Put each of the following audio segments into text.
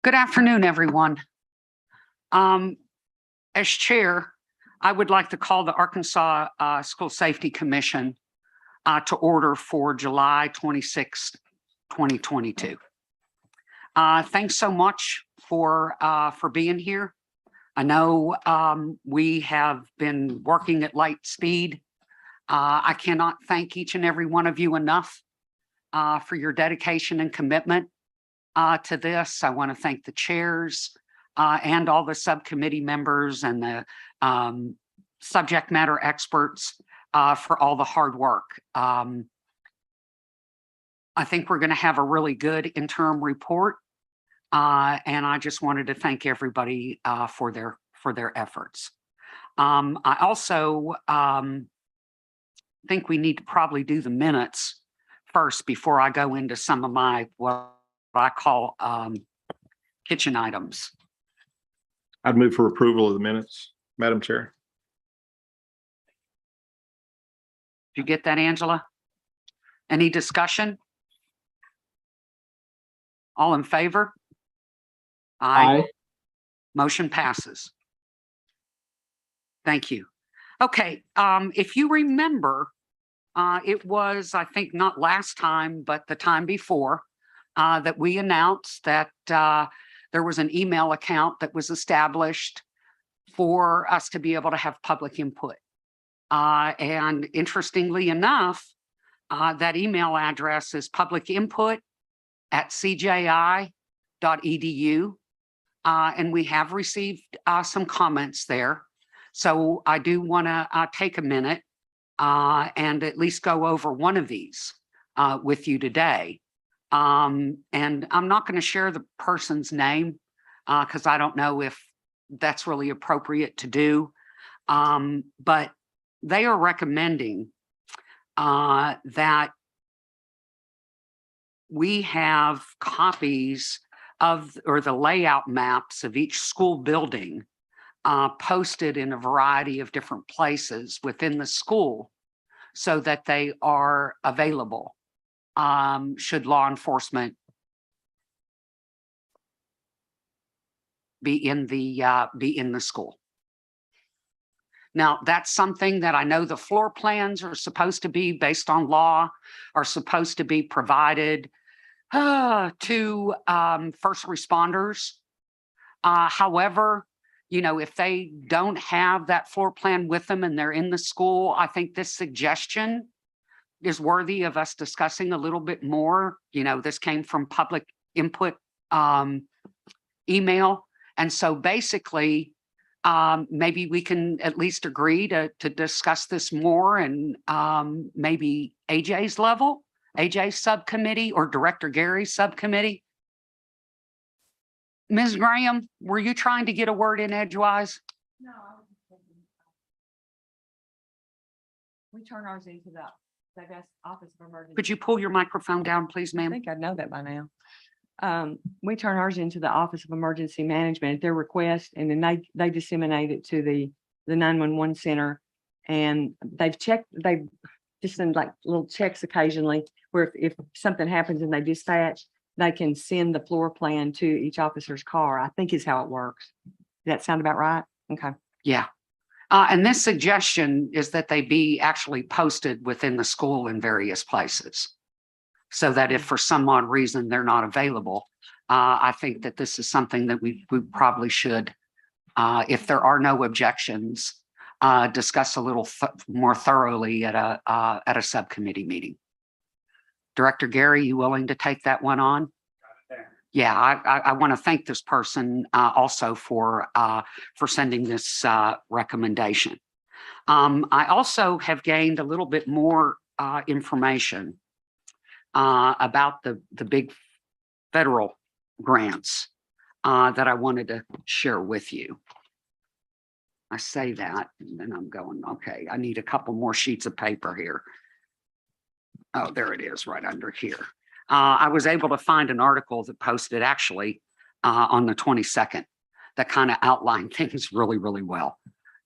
Good afternoon, everyone. As chair, I would like to call the Arkansas School Safety Commission to order for July 26th, 2022. Thanks so much for being here. I know we have been working at light speed. I cannot thank each and every one of you enough for your dedication and commitment to this. I want to thank the chairs and all the subcommittee members and the subject matter experts for all the hard work. I think we're going to have a really good interim report, and I just wanted to thank everybody for their efforts. I also think we need to probably do the minutes first before I go into some of my what I call kitchen items. I'd move for approval of the minutes, Madam Chair. Did you get that, Angela? Any discussion? All in favor? Aye. Motion passes. Thank you. Okay, if you remember, it was, I think, not last time, but the time before, that we announced that there was an email account that was established for us to be able to have public input. And interestingly enough, that email address is publicinput@cji.edu. And we have received some comments there. So I do want to take a minute and at least go over one of these with you today. And I'm not going to share the person's name because I don't know if that's really appropriate to do. But they are recommending that we have copies of, or the layout maps of each school building posted in a variety of different places within the school so that they are available should law enforcement be in the school. Now, that's something that I know the floor plans are supposed to be, based on law, are supposed to be provided to first responders. However, you know, if they don't have that floor plan with them and they're in the school, I think this suggestion is worthy of us discussing a little bit more. You know, this came from public input email. And so basically, maybe we can at least agree to discuss this more, and maybe AJ's level, AJ's subcommittee, or Director Gary's subcommittee. Ms. Graham, were you trying to get a word in edgewise? No, we turn ours into the Office of Emergency. Could you pull your microphone down, please, I ma'am? think I know that by now. We turn ours into the Office of Emergency Management at their request, and then they disseminate it to the 911 center. And they've just send like little checks occasionally where if something happens and they dispatch, they can send the floor plan to each officer's car, I think is how it works. Does that sound about right? Okay. Yeah. And this suggestion is that they be actually posted within the school in various places, so that if for some odd reason they're not available, I think that this is something that we probably should, if there are no objections, discuss a little more thoroughly at a subcommittee meeting. Director Gary, you willing to take that one on? Yeah, I want to thank this person also for sending this recommendation. I also have gained a little bit more information about the big federal grants that I wanted to share with you. I say that, and then I'm going, okay, I need a couple more sheets of paper here. Oh, there it is, right under here. I was able to find an article that posted actually on the 22nd that kind of outlined things really, really well.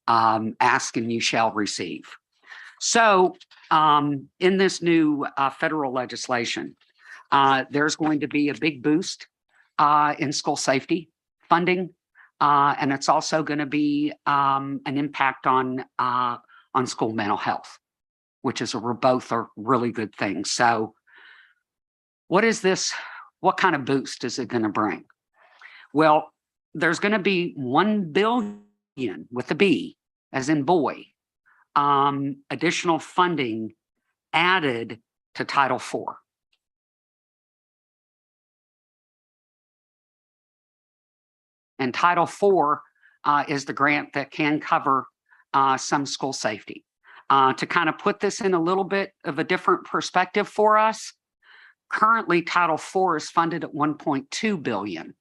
Ask and you shall receive. So in this new federal legislation, there's going to be a big boost in school safety funding. And it's also going to be an impact on school mental health, which is both are really good things. So what is this? What kind of boost is it going to bring? Well, there's going to be 1 billion with a B, as in boy, additional funding added to Title IV. And Title IV is the grant that can cover some school safety. To kind of put this in a little bit of a different perspective for us, currently Title IV is funded at 1.2 billion.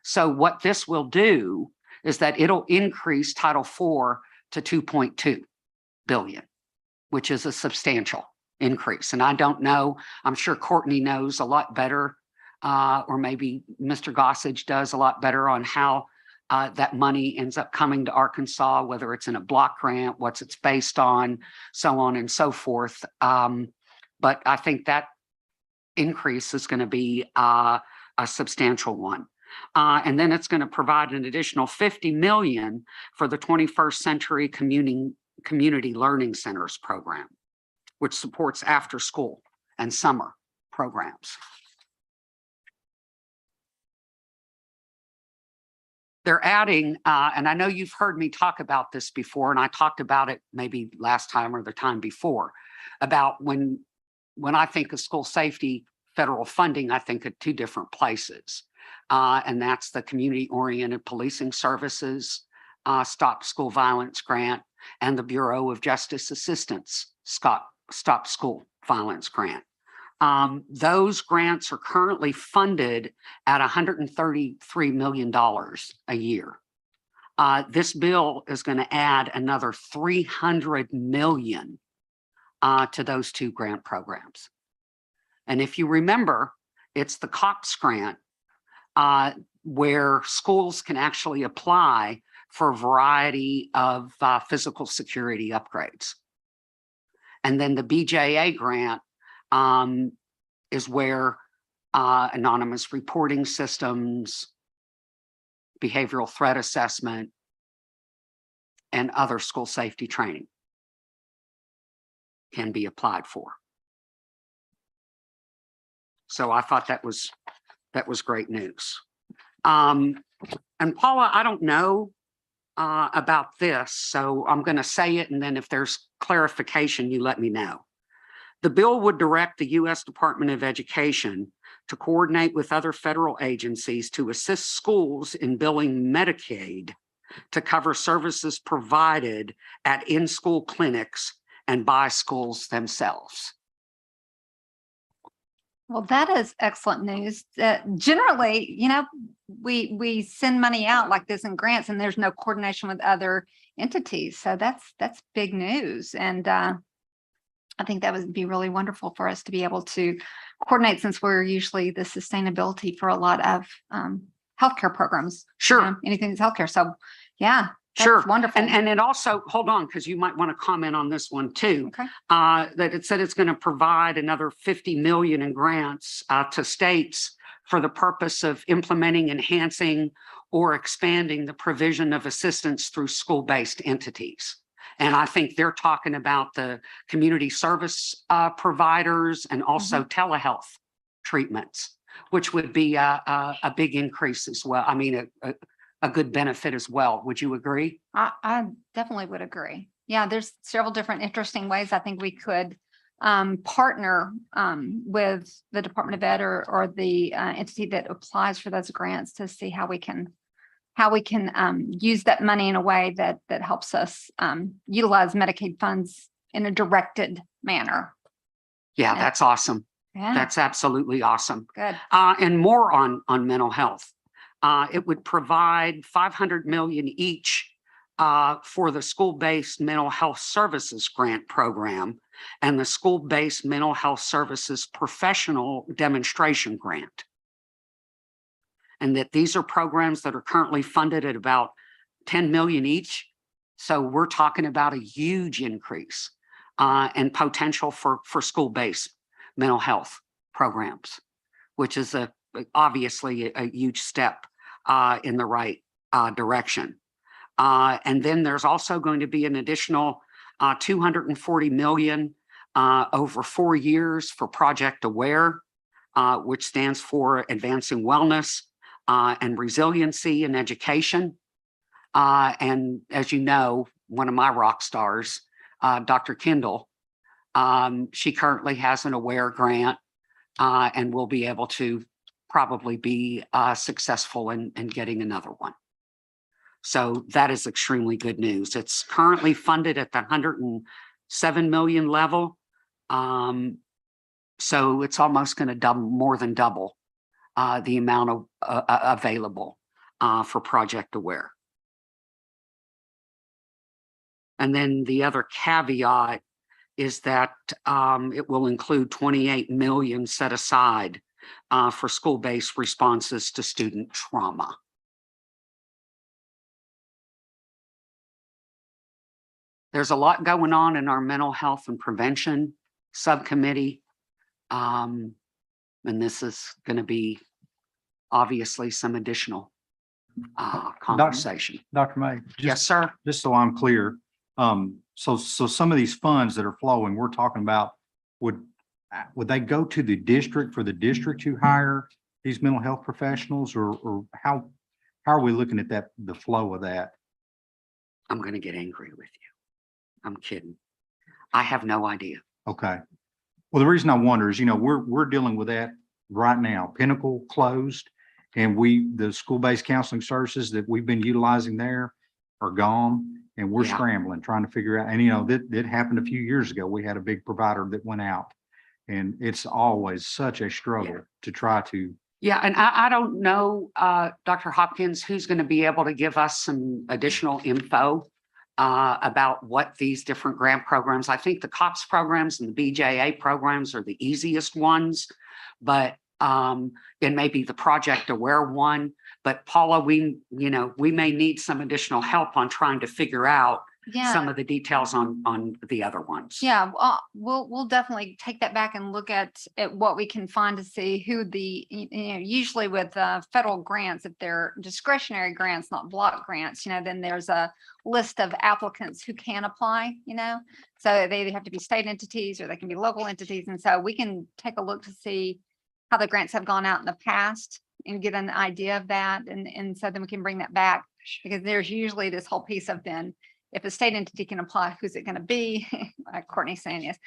So what this will do is that it'll increase Title IV to 2.2 billion, which is a substantial increase. And I don't know, I'm sure Courtney knows a lot better, or maybe Mr. Gossage does a lot better on how that money ends up coming to Arkansas, whether it's in a block grant, what's it's based on, so on and so forth. But I think that increase is going to be a substantial one. And then it's going to provide an additional 50 million for the 21st Century Community Learning Centers program, which supports after school and summer programs. They're adding, and I know you've heard me talk about this before, and I talked about it maybe last time or the time before, about when I think of school safety federal funding, I think of two different places. And that's the Community-Oriented Policing Services Stop School Violence Grant and the Bureau of Justice Assistance Stop School Violence Grant. Those grants are currently funded at $133 million a year. This bill is going to add another $300 million to those two grant programs. And if you remember, it's the COPS grant where schools can actually apply for a variety of physical security upgrades. And then the BJA grant is where anonymous reporting systems, behavioral threat assessment, and other school safety training can be applied for. So I thought that was great news. And Paula, I don't know about this, so I'm going to say it, and then if there's clarification, you let me know. The bill would direct the U.S. Department of Education to coordinate with other federal agencies to assist schools in billing Medicaid to cover services provided at in-school clinics and by schools themselves. Well, that is excellent news. Generally, you know, we send money out like this in grants, and there's no coordination with other entities. So that's big news, and I think that would be really wonderful for us to be able to coordinate, since we're usually the sustainability for a lot of healthcare programs. Sure. Anything that's healthcare. So, yeah. Sure. That's wonderful. And it also, hold on, because you might want to comment on this one too. Okay. That it said it's going to provide another 50 million in grants to states for the purpose of implementing, enhancing, or expanding the provision of assistance through school-based entities. And I think they're talking about the community service providers and also telehealth treatments, which would be a big increase as well. I mean, a good benefit as well. Would you agree? I definitely would agree. Yeah, there's several different interesting ways I think we could partner with the Department of Ed or the entity that applies for those grants to see how we can use that money in a way that helps us utilize Medicaid funds in a directed manner. Yeah, that's awesome. Yeah, That's absolutely awesome. good. And more on mental health. It would provide 500 million each for the school-based mental health services grant program and the school-based mental health services professional demonstration grant. And that these are programs that are currently funded at about 10 million each. So we're talking about a huge increase and potential for school-based mental health programs, which is a obviously a huge step in the right direction. And then there's also going to be an additional 240 million over 4 years for Project Aware, which stands for Advancing Wellness and Resiliency in Education. And as you know, one of my rock stars, Dr. Kendall, she currently has an Aware grant and will be able to probably be successful in getting another one. So that is extremely good news. It's currently funded at the 107 million level. So it's almost going to double, more than double the amount of available for Project Aware. And then the other caveat is that it will include 28 million set aside for school-based responses to student trauma. There's a lot going on in our mental health and prevention subcommittee. And this is going to be obviously some additional conversation. Dr. May. Yes, sir. Just so I'm clear, so some of these funds that are flowing, we're talking about, would they go to the district for the district to hire these mental health professionals, or how are we looking at that, the flow of that? I'm going to get angry with you. I'm kidding. I have no idea. Okay. Well, the reason I wonder is, you know, we're dealing with that right now. Pinnacle closed, and the school-based counseling services that we've been utilizing there are gone, and we're Yeah. scrambling, trying to figure out. And, you know, that happened a few years ago. We had a big provider that went out, and it's always such a struggle to try to. Yeah, and I don't know, Dr. Hopkins, who's going to be able to give us some additional info about what these different grant programs. I think the COPS programs and the BJA programs are the easiest ones, but it may be the Project Aware one. But Paula, we may need some additional help on trying to figure out some of the details on the other ones. Yeah, we'll definitely take that back and look at what we can find to see who usually with federal grants, if they're discretionary grants, not block grants, then there's a list of applicants who can apply, so they either have to be state entities or they can be local entities. And so we can take a look to see how the grants have gone out in the past and get an idea of that. And so then we can bring that back, because there's usually this whole piece of then, if a state entity can apply, who's it going to be? Courtney's saying yes.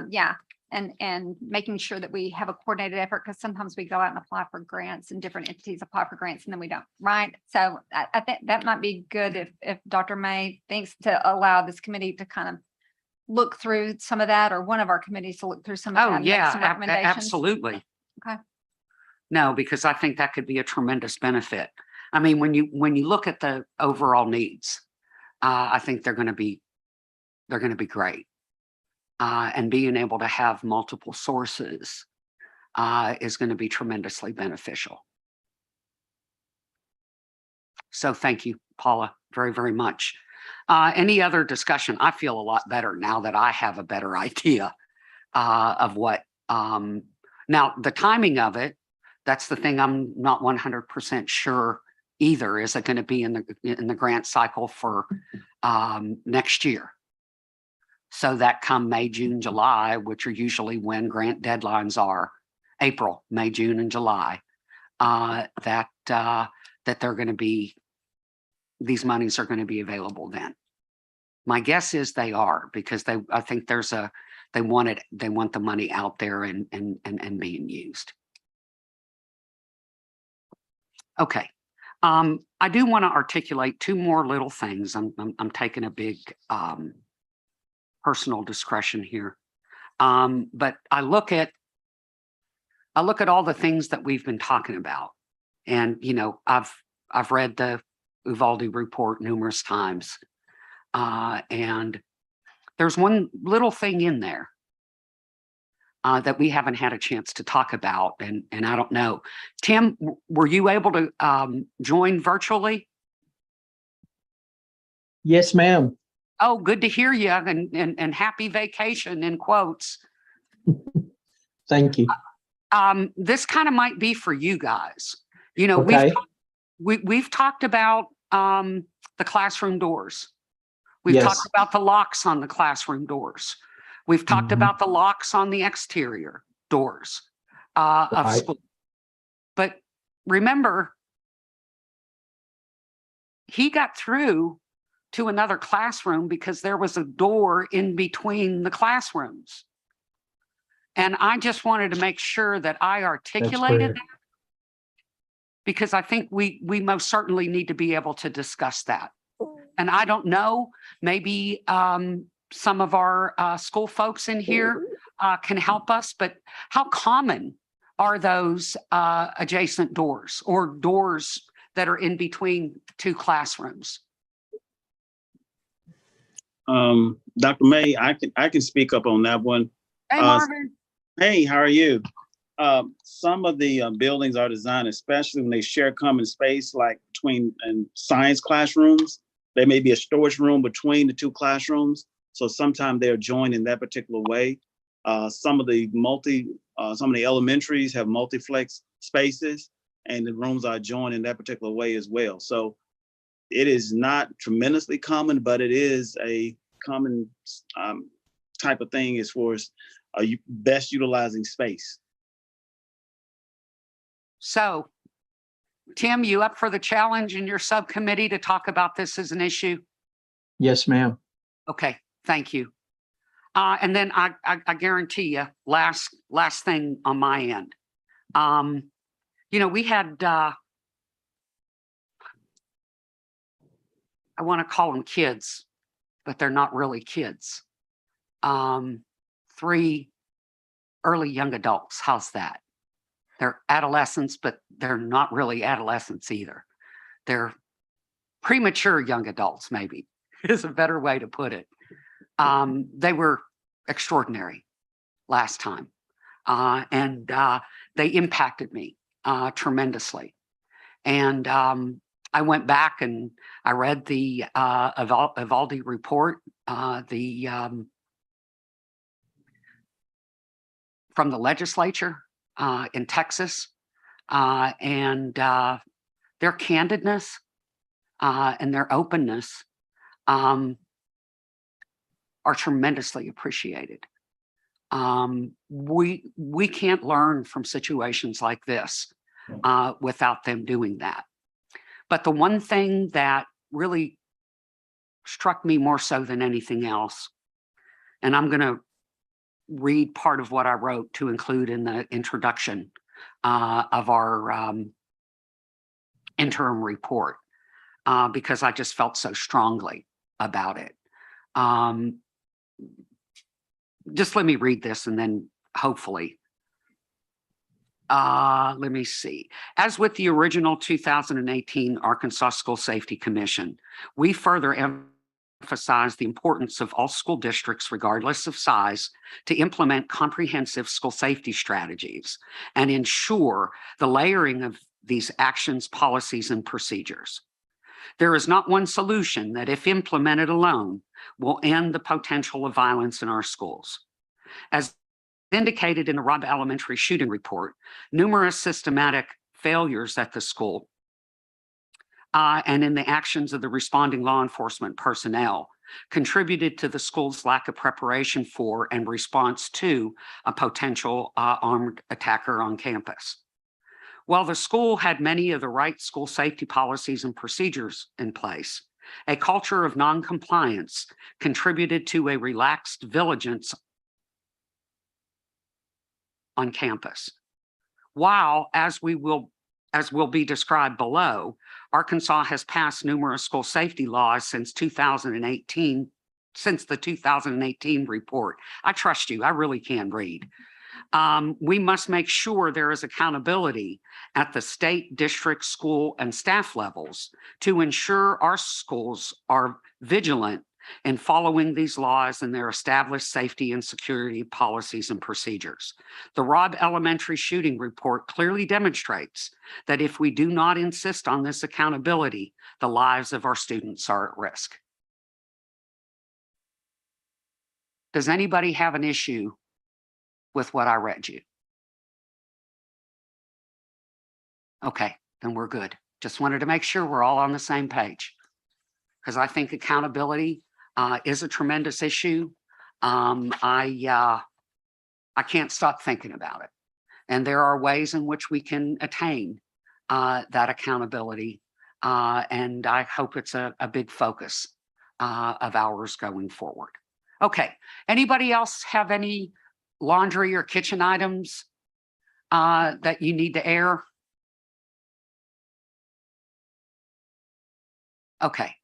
Yeah. And making sure that we have a coordinated effort, because sometimes we go out and apply for grants and different entities apply for grants and then we don't, right? So I think that might be good if Dr. May thinks to allow this committee to kind of look through some of that, or one of our committees to look through some of that. Oh, and make yeah, some recommendations. absolutely. Okay. No, because I think that could be a tremendous benefit. I mean, when you look at the overall needs, I think they're going to be great. And being able to have multiple sources is going to be tremendously beneficial. So thank you, Paula, very, very much. Any other discussion? I feel a lot better now that I have a better idea of what, now the timing of it, that's the thing I'm not 100% sure either. Is it going to be in the grant cycle for next year? So that come May, June, July, which are usually when grant deadlines are, April, May, June, and July, that they're going to be, these monies are going to be available then. My guess is they are, because I think they want the money out there and being used. Okay. I do want to articulate two more little things. I'm taking a big personal discretion here. But I look at all the things that we've been talking about. And, I've read the Uvalde report numerous times. And there's one little thing in there that we haven't had a chance to talk about. And I don't know. Tim, were you able to join virtually? Yes, ma'am. Oh, good to hear you, and happy vacation in quotes. Thank you. this kind of might be for you guys. You know, Okay. we've talked about, the classroom doors. We've Yes. talked about the locks on the classroom doors. We've talked Mhm. about the locks on the exterior doors, of Right. school. But remember, he got through to another classroom because there was a door in between the classrooms. And I just wanted to make sure that I That's articulated fair. that, because I think we most certainly need to be able to discuss that. And I don't know, maybe some of our school folks in here can help us, but how common are those adjacent doors or doors that are in between two classrooms? Dr. May, I can speak up on that one. Hey, Uh, Marvin. Hey, how are you? Some of the buildings are designed, especially when they share common space, like between and science classrooms. There may be a storage room between the two classrooms. So sometimes they're joined in that particular way. Some of the elementaries have multiplex spaces, and the rooms are joined in that particular way as well. So it is not tremendously common, but it is a common type of thing as far as best utilizing space. So, Tim, you up for the challenge in your subcommittee to talk about this as an issue? Yes, ma'am. Okay, thank you. And then I guarantee you, last thing on my end. You know, we had, I want to call them kids, but they're not really kids. 3 early young adults. How's that? They're adolescents, but they're not really adolescents either. They're premature young adults, maybe is a better way to put it. They were extraordinary last time. And they impacted me tremendously. And I went back and I read the Evaldi report, from the legislature in Texas, and their candidness and their openness are tremendously appreciated. We can't learn from situations like this without them doing that. But the one thing that really struck me more so than anything else, and I'm going to read part of what I wrote to include in the introduction of our interim report, because I just felt so strongly about it. Just let me read this and then hopefully. Let me see. As with the original 2018 Arkansas School Safety Commission, we further emphasize the importance of all school districts, regardless of size, to implement comprehensive school safety strategies and ensure the layering of these actions, policies, and procedures. There is not one solution that, if implemented alone, will end the potential of violence in our schools. As indicated in the Robb Elementary shooting report, numerous systematic failures at the school and in the actions of the responding law enforcement personnel contributed to the school's lack of preparation for and response to a potential armed attacker on campus. While the school had many of the right school safety policies and procedures in place, a culture of noncompliance contributed to a relaxed vigilance on campus. While, as will be described below, Arkansas has passed numerous school safety laws since the 2018 report. I trust you, I really can read. We must make sure there is accountability at the state, district, school, and staff levels to ensure our schools are vigilant in following these laws and their established safety and security policies and procedures. The Robb Elementary shooting report clearly demonstrates that if we do not insist on this accountability, the lives of our students are at risk. Does anybody have an issue with what I read you? Okay, then we're good. Just wanted to make sure we're all on the same page. Because I think accountability is a tremendous issue. I can't stop thinking about it. And there are ways in which we can attain that accountability. And I hope it's a big focus of ours going forward. Okay, anybody else have any laundry or kitchen items that you need to air? Okay.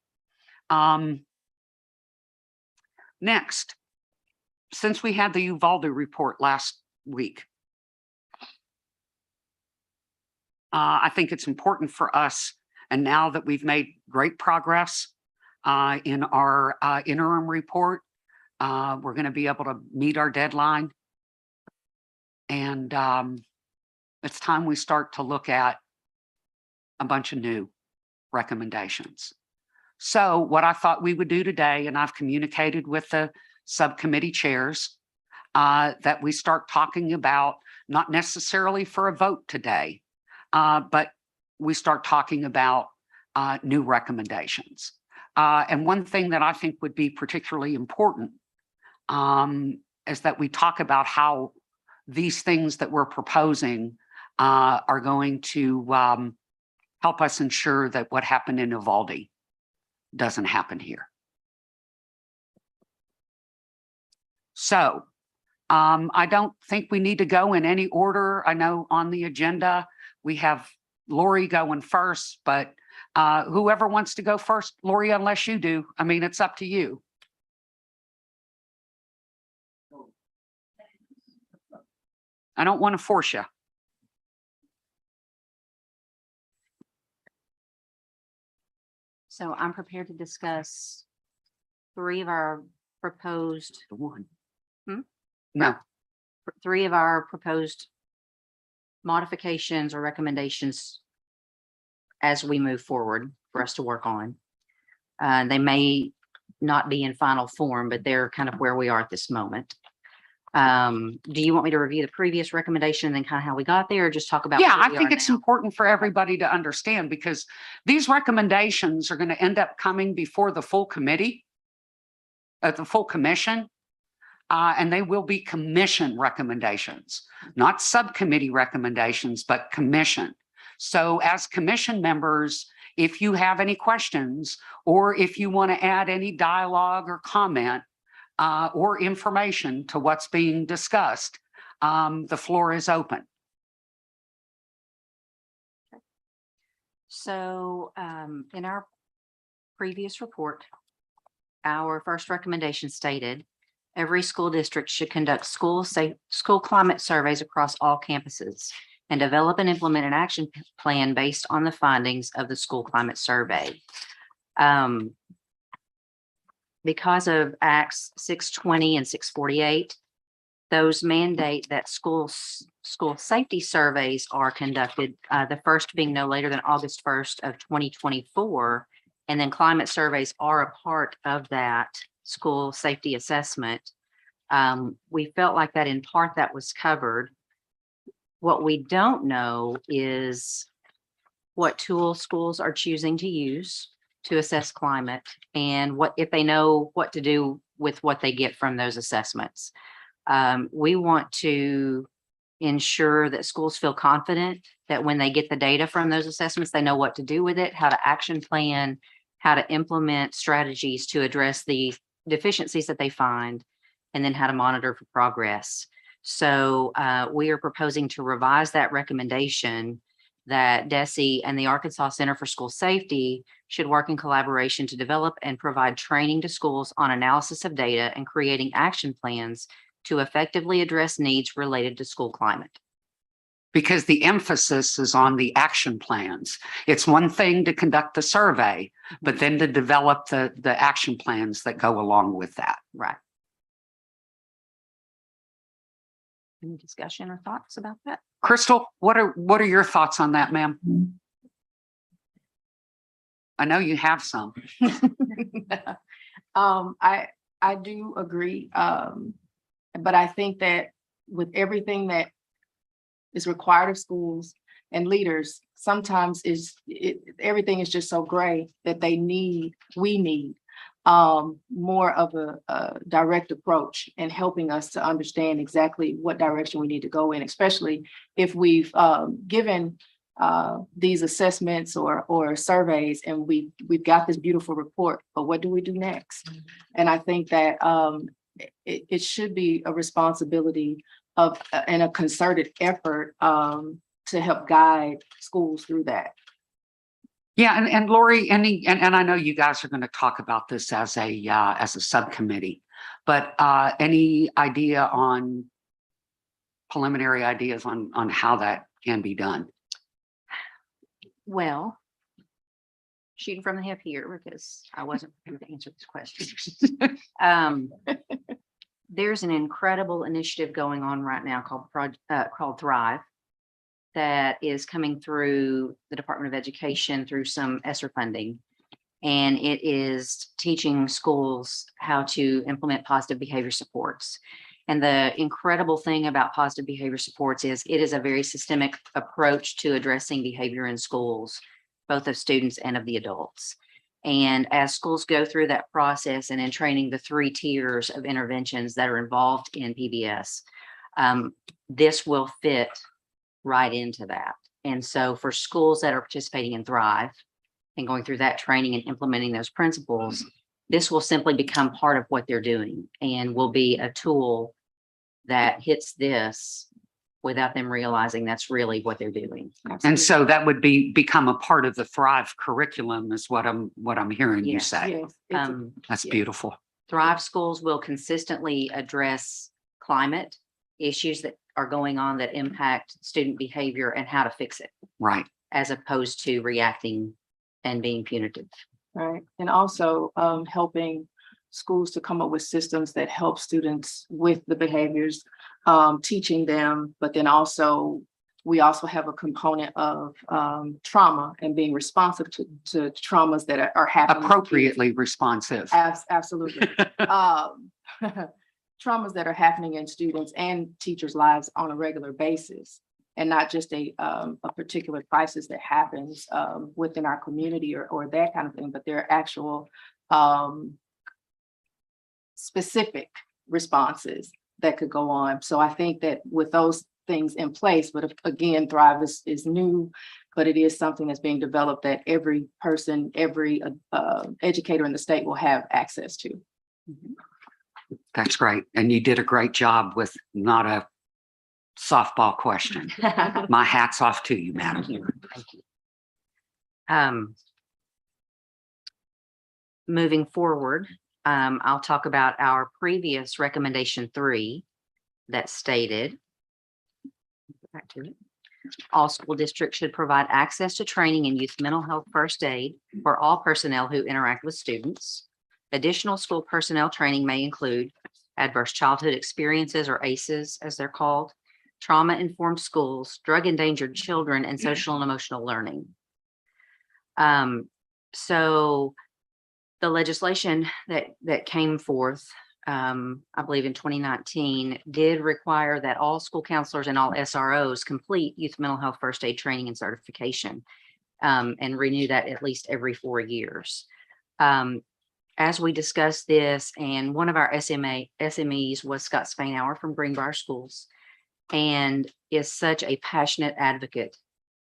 Next, since we had the Uvalde report last week, I think it's important for us, and now that we've made great progress in our interim report, we're going to be able to meet our deadline. And it's time we start to look at a bunch of new recommendations. So what I thought we would do today, and I've communicated with the subcommittee chairs, that we start talking about, not necessarily for a vote today, but we start talking about new recommendations. And one thing that I think would be particularly important is that we talk about how these things that we're proposing are going to help us ensure that what happened in Uvalde doesn't happen here. So I don't think we need to go in any order. I know on the agenda, we have Lori going first, but whoever wants to go first, Lori, unless you do, I mean, it's up to you. I don't want to force you. So I'm prepared to discuss 3 of our proposed, The one. Hmm? No, 3 of our proposed modifications or recommendations as we move forward for us to work on. They may not be in final form, but they're kind of where we are at this moment. Do you want me to review the previous recommendation and then kind of how we got there, or just talk about? yeah, where I we think are it's now? important for everybody to understand, because these recommendations are going to end up coming before the full committee, the full commission, and they will be commission recommendations, not subcommittee recommendations, but commission. So as commission members, if you have any questions, or if you want to add any dialogue or comment or information to what's being discussed, the floor is open. So in our previous report, our first recommendation stated every school district should conduct school climate surveys across all campuses and develop and implement an action plan based on the findings of the school climate survey. Because of Acts 620 and 648, those mandate that school safety surveys are conducted, the first being no later than August 1st of 2024. And then climate surveys are a part of that school safety assessment. We felt like that in part that was covered. What we don't know is what tools schools are choosing to use to assess climate, and what if they know what to do with what they get from those assessments. We want to ensure that schools feel confident that when they get the data from those assessments, they know what to do with it, how to action plan, how to implement strategies to address the deficiencies that they find, and then how to monitor for progress. So we are proposing to revise that recommendation that DESE and the Arkansas Center for School Safety should work in collaboration to develop and provide training to schools on analysis of data and creating action plans to effectively address needs related to school climate. Because the emphasis is on the action plans. It's one thing to conduct the survey, but then to develop the action plans that go along with that. Right. Any discussion or thoughts about that? Crystal, what are your thoughts on that, ma'am? I know you have some. I do agree. But I think that with everything that is required of schools, and leaders, sometimes everything is just so gray that we need more of a direct approach in helping us to understand exactly what direction we need to go in, especially if we've given these assessments or surveys and we've got this beautiful report, but what do we do next? And I think that it should be a responsibility of and a concerted effort to help guide schools through that. Yeah, and Lori, and I know you guys are going to talk about this as a subcommittee, but any idea on preliminary ideas on how that can be done? Well, shooting from the hip here because I wasn't prepared to answer this question. There's an incredible initiative going on right now called Thrive that is coming through the Department of Education through some ESSER funding. And it is teaching schools how to implement positive behavior supports. And the incredible thing about positive behavior supports is it is a very systemic approach to addressing behavior in schools, both of students and of the adults. And as schools go through that process and in training the 3 tiers of interventions that are involved in PBS, this will fit right into that. And so for schools that are participating in Thrive and going through that training and implementing those principles, this will simply become part of what they're doing and will be a tool that hits this without them realizing that's really what they're doing. And so that would become a part of the Thrive curriculum is what I'm hearing you Yes. say. Yes, That's yeah. beautiful. Thrive schools will consistently address climate issues that are going on that impact student behavior and how to fix it, Right. as opposed to reacting and being punitive. right. And also helping schools to come up with systems that help students with the behaviors, teaching them, but then also we also have a component of trauma and being responsive to traumas that are happening. Appropriately responsive. Absolutely. Traumas that are happening in students and teachers' lives on a regular basis, and not just a particular crisis that happens within our community or that kind of thing, but there are actual specific responses that could go on. So I think that with those things in place, but again, Thrive is new, but it is something that's being developed that every person, every educator in the state will have access to. That's great. And you did a great job with not a softball question. My hat's off to you, madam. Moving forward, I'll talk about our previous recommendation 3 that stated, back to it. All school districts should provide access to training in youth mental health first aid for all personnel who interact with students. Additional school personnel training may include adverse childhood experiences, or ACEs as they're called, trauma-informed schools, drug-endangered children, and social and emotional learning. So the legislation that came forth, I believe in 2019, did require that all school counselors and all SROs complete youth mental health first aid training and certification, and renew that at least every 4 years. As we discussed this, and one of our SMEs was Scott Spainhour from Greenbrier Schools, and is such a passionate advocate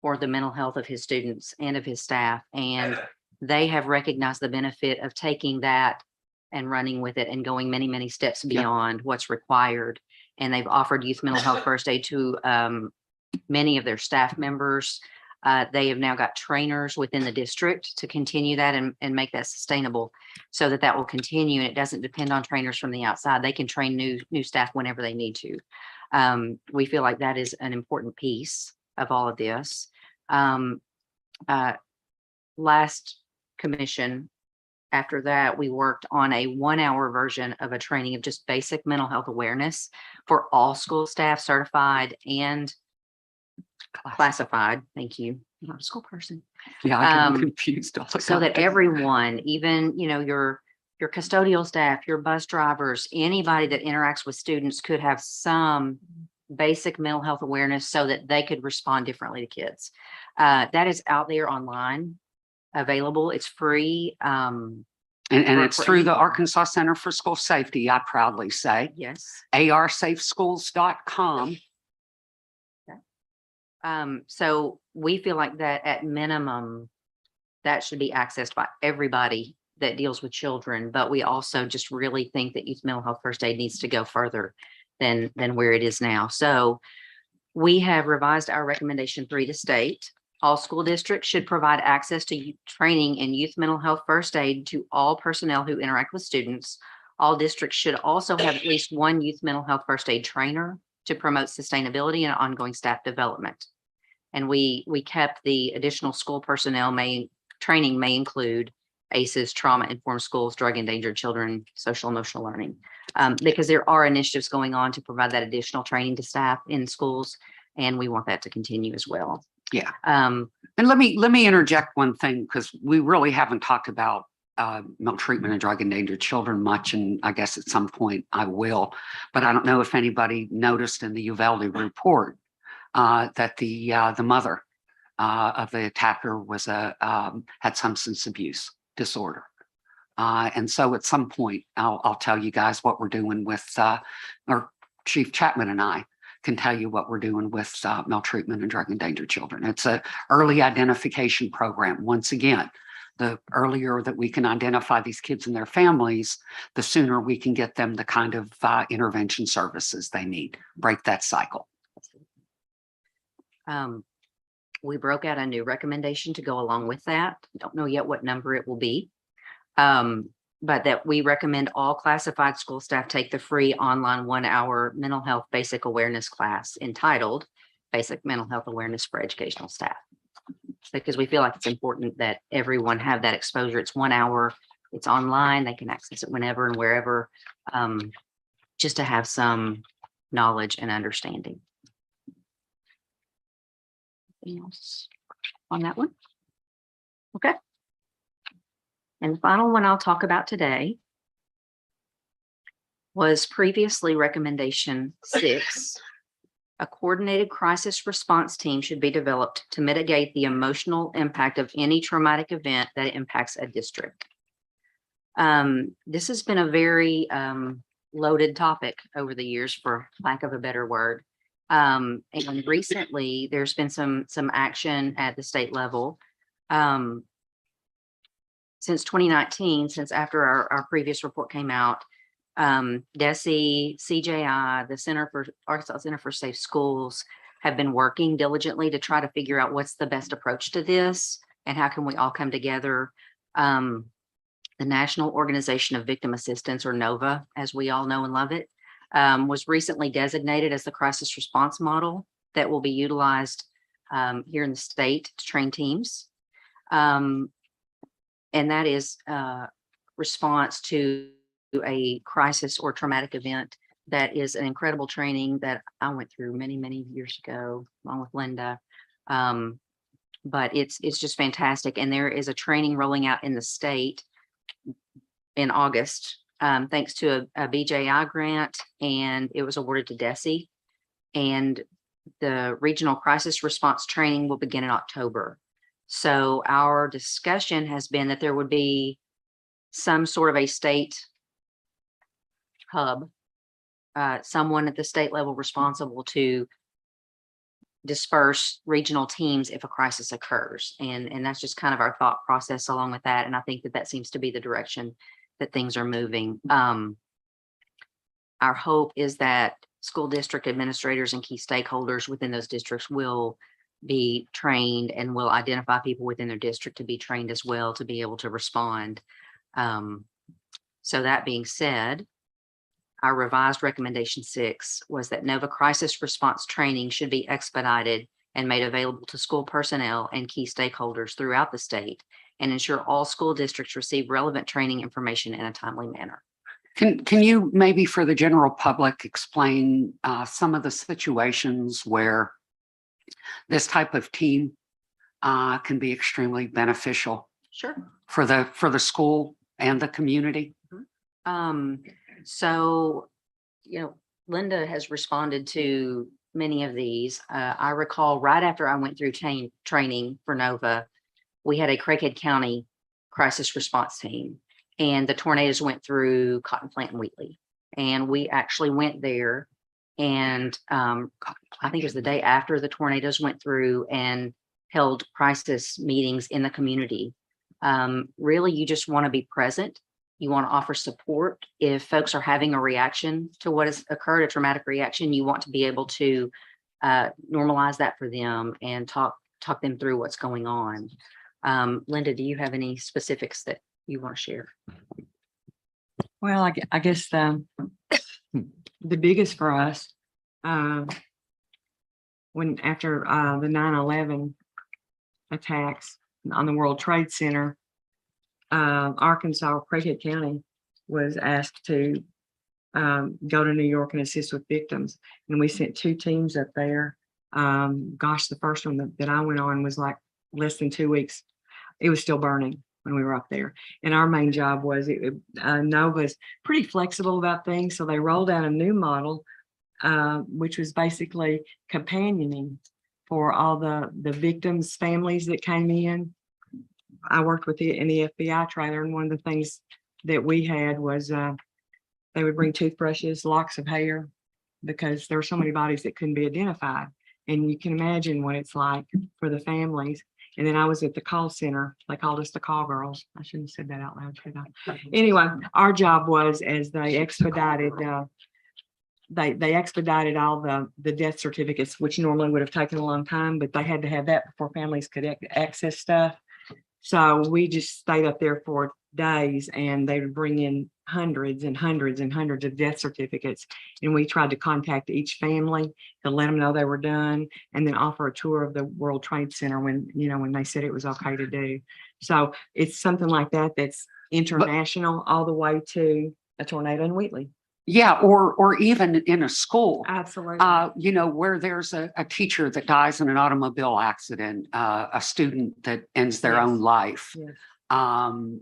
for the mental health of his students and of his staff. And they have recognized the benefit of taking that and running with it and going many, many steps beyond what's required. And they've offered youth mental health first aid to many of their staff members. They have now got trainers within the district to continue that and make that sustainable, so that will continue and it doesn't depend on trainers from the outside. They can train new staff whenever they need to. We feel like that is an important piece of all of this. Last commission, after that, we worked on a 1-hour version of a training of just basic mental health awareness for all school staff, certified and classified. Thank you. I'm not a school person. Yeah, I get confused all the time. So that everyone, even, your custodial staff, your bus drivers, anybody that interacts with students could have some basic mental health awareness so that they could respond differently to kids. That is out there online, available. It's free. And For- it's for through the anyone. Arkansas Center for School Safety, I proudly say, Yes. arsafeschools.com. So we feel like that at minimum, that should be accessed by everybody that deals with children. But we also just really think that youth mental health first aid needs to go further than where it is now. So we have revised our recommendation 3 to state. All school districts should provide access to training in youth mental health first aid to all personnel who interact with students. All districts should also have at least one youth mental health first aid trainer to promote sustainability and ongoing staff development. And we kept the additional school personnel training may include ACEs, trauma-informed schools, drug-endangered children, social emotional learning. Because there are initiatives going on to provide that additional training to staff in schools, and we want that to continue as well. Yeah. Um, And let me interject one thing, because we really haven't talked about maltreatment and drug endangered children much, and I guess at some point I will. But I don't know if anybody noticed in the Uvalde report that the mother of the attacker was had substance abuse disorder. And so at some point, I'll tell you guys what we're doing with, or Chief Chapman and I can tell you what we're doing with maltreatment and drug endangered children. It's a early identification program. Once again, the earlier that we can identify these kids and their families, the sooner we can get them the kind of intervention services they need. Break that cycle. We broke out a new recommendation to go along with that. Don't know yet what number it will be. But that we recommend all classified school staff take the free online 1-hour mental health basic awareness class entitled Basic Mental Health Awareness for Educational Staff. Because we feel like it's important that everyone have that exposure. It's 1 hour, it's online, they can access it whenever and wherever, just to have some knowledge and understanding. Anything else on that one? Okay. And the final one I'll talk about today was previously recommendation 6. A coordinated crisis response team should be developed to mitigate the emotional impact of any traumatic event that impacts a district. This has been a very loaded topic over the years, for lack of a better word. And recently there's been some action at the state level. Since 2019, since after our previous report came out, DESE, CJI, the Arkansas Center for Safe Schools have been working diligently to try to figure out what's the best approach to this and how can we all come together. The National Organization of Victim Assistance, or NOVA, as we all know and love it, was recently designated as the crisis response model that will be utilized here in the state to train teams. And that is response to a crisis or traumatic event. That is an incredible training that I went through many, many years ago, along with Linda. But it's just fantastic. And there is a training rolling out in the state in August, thanks to a BJI grant, and it was awarded to DESE. And the regional crisis response training will begin in October. So our discussion has been that there would be some sort of a state hub, someone at the state level responsible to disperse regional teams if a crisis occurs. And that's just kind of our thought process along with that. And I think that seems to be the direction that things are moving. Our hope is that school district administrators and key stakeholders within those districts will be trained and will identify people within their district to be trained as well to be able to respond. So that being said, our revised recommendation 6 was that NOVA crisis response training should be expedited and made available to school personnel and key stakeholders throughout the state, and ensure all school districts receive relevant training information in a timely manner. Can you maybe for the general public explain some of the situations where this type of team can be extremely beneficial Sure. for the school and the community? So, Linda has responded to many of these. I recall right after I went through training for Nova, we had a Craighead County crisis response team, and the tornadoes went through Cotton Plant and Wheatley. And we actually went there, and I think it was the day after the tornadoes went through, and held crisis meetings in the community. Really, you just want to be present. You want to offer support. If folks are having a reaction to what has occurred, a traumatic reaction, you want to be able to normalize that for them and talk them through what's going on. Linda, do you have any specifics that you want to share? Well, I guess the biggest for us, when after the 9/11 attacks on the World Trade Center, Arkansas, Craighead County was asked to go to New York and assist with victims. And we sent 2 teams up there. Gosh, the first one that I went on was like less than 2 weeks. It was still burning when we were up there. And our main job was, Nova's pretty flexible about things. So they rolled out a new model, which was basically companioning for all the victims' families that came in. I worked with in the FBI trailer, and one of the things that we had was they would bring toothbrushes, locks of hair, because there were so many bodies that couldn't be identified. And you can imagine what it's like for the families. And then I was at the call center. They called us the call girls. I shouldn't have said that out loud, should I? Anyway, our job was, as they expedited, they expedited all the death certificates, which normally would have taken a long time, but they had to have that before families could access stuff. So we just stayed up there for days, and they would bring in hundreds and hundreds and hundreds of death certificates. And we tried to contact each family to let them know they were done, and then offer a tour of the World Trade Center when they said it was okay to do. So it's something like that that's international, all the way to a tornado in Wheatley. Yeah, or even in a school. Absolutely. Where there's a teacher that dies in an automobile accident, a student that ends their Yes. own life, Yes.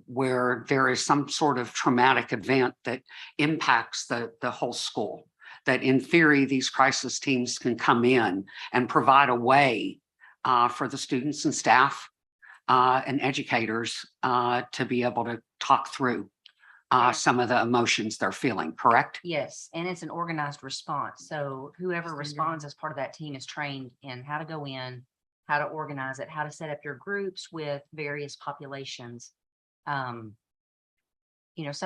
where there is some sort of traumatic event that impacts the whole school, that in theory, these crisis teams can come in and provide a way for the students and staff and educators to be able to talk through some of the emotions they're feeling, correct? Yes, and it's an organized response. So whoever responds as part of that team is trained in how to go in, how to organize it, how to set up your groups with various populations. Some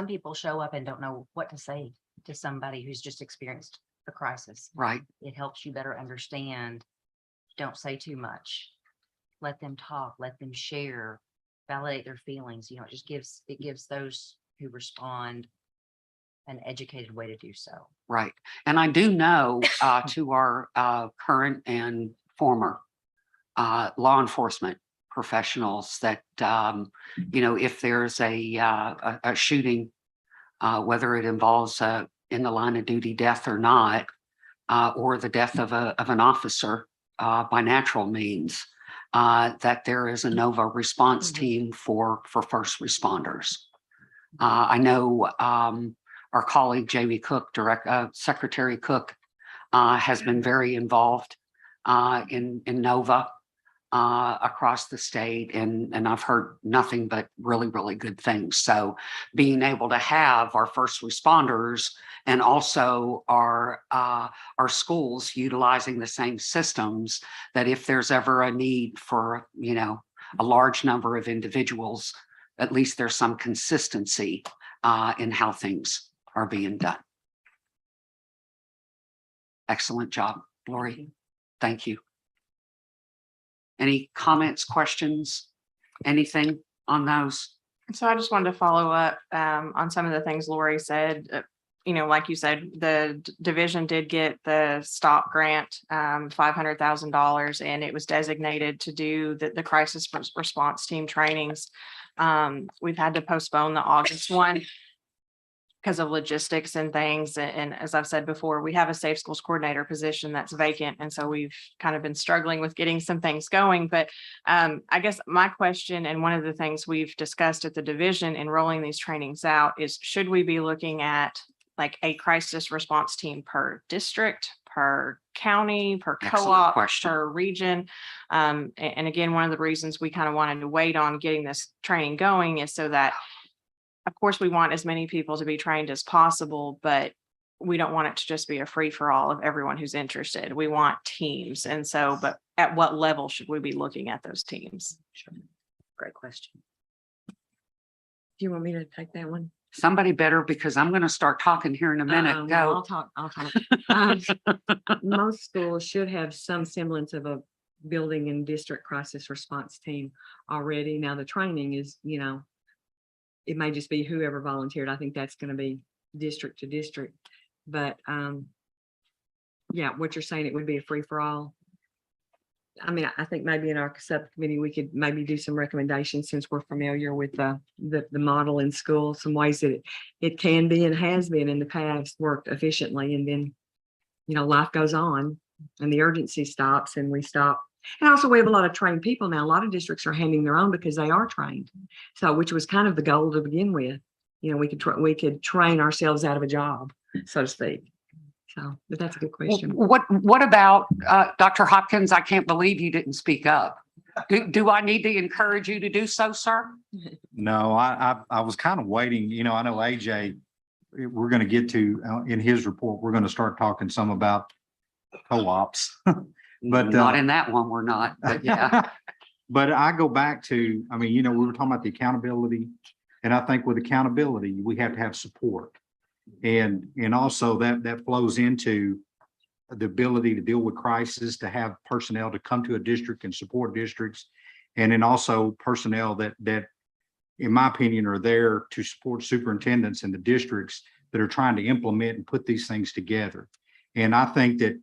people show up and don't know what to say to somebody who's just experienced a crisis. Right. It helps you better understand. Don't say too much. Let them talk, let them share, validate their feelings. It gives those who respond an educated way to do so. Right. And I do know to our current and former law enforcement professionals that, if there's a shooting, whether it involves in the line of duty death or not, or the death of an officer by natural means, that there is a Nova response team for first responders. I know our colleague Jamie Cook, Secretary Cook, has been very involved in Nova across the state, and I've heard nothing but really, really good things. So being able to have our first responders and also our schools utilizing the same systems, that if there's ever a need for a large number of individuals, at least there's some consistency in how things are being done. Excellent job, Lori. Thank you. Any comments, questions, anything on those? So I just wanted to follow up on some of the things Lori said. Like you said, the division did get the STOP grant, $500,000, and it was designated to do the crisis response team trainings. We've had to postpone the August one because of logistics and things. And as I've said before, we have a safe schools coordinator position that's vacant. And so we've kind of been struggling with getting some things going. But I guess my question, and one of the things we've discussed at the division in rolling these trainings out, is should we be looking at like a crisis response team per district, per county, per Excellent co-op, question. per region. And again, one of the reasons we kind of wanted to wait on getting this training going is so that, of course, we want as many people to be trained as possible, but we don't want it to just be a free for all of everyone who's interested. We want teams. And so, but at what level should we be looking at those teams? Great question. Do you want me to take that one? Somebody better, because I'm going to start talking here in a minute. No, Go. I'll talk. Most schools should have some semblance of a building and district crisis response team already. Now, the training is, it may just be whoever volunteered. I think that's going to be district to district. But yeah, what you're saying, it would be a free for all. I mean, I think maybe in our subcommittee, we could maybe do some recommendations since we're familiar with the model in school, some ways that it can be and has been in the past worked efficiently. And then, life goes on and the urgency stops and we stop. And also we have a lot of trained people now. A lot of districts are handing their own because they are trained. So, which was kind of the goal to begin with. We could train ourselves out of a job, so to speak. So, but that's a good question. What about, Dr. Hopkins? I can't believe you didn't speak up. Do I need to encourage you to do so, sir? No, I was kind of waiting, I know AJ, we're going to get to, in his report, we're going to start talking some about co-ops. But Not in that one, we're not, but yeah. But I go back to, we were talking about the accountability. And I think with accountability, we have to have support. And also that flows into the ability to deal with crisis, to have personnel to come to a district and support districts. And then also personnel that, in my opinion, are there to support superintendents and the districts that are trying to implement and put these things together. And I think that,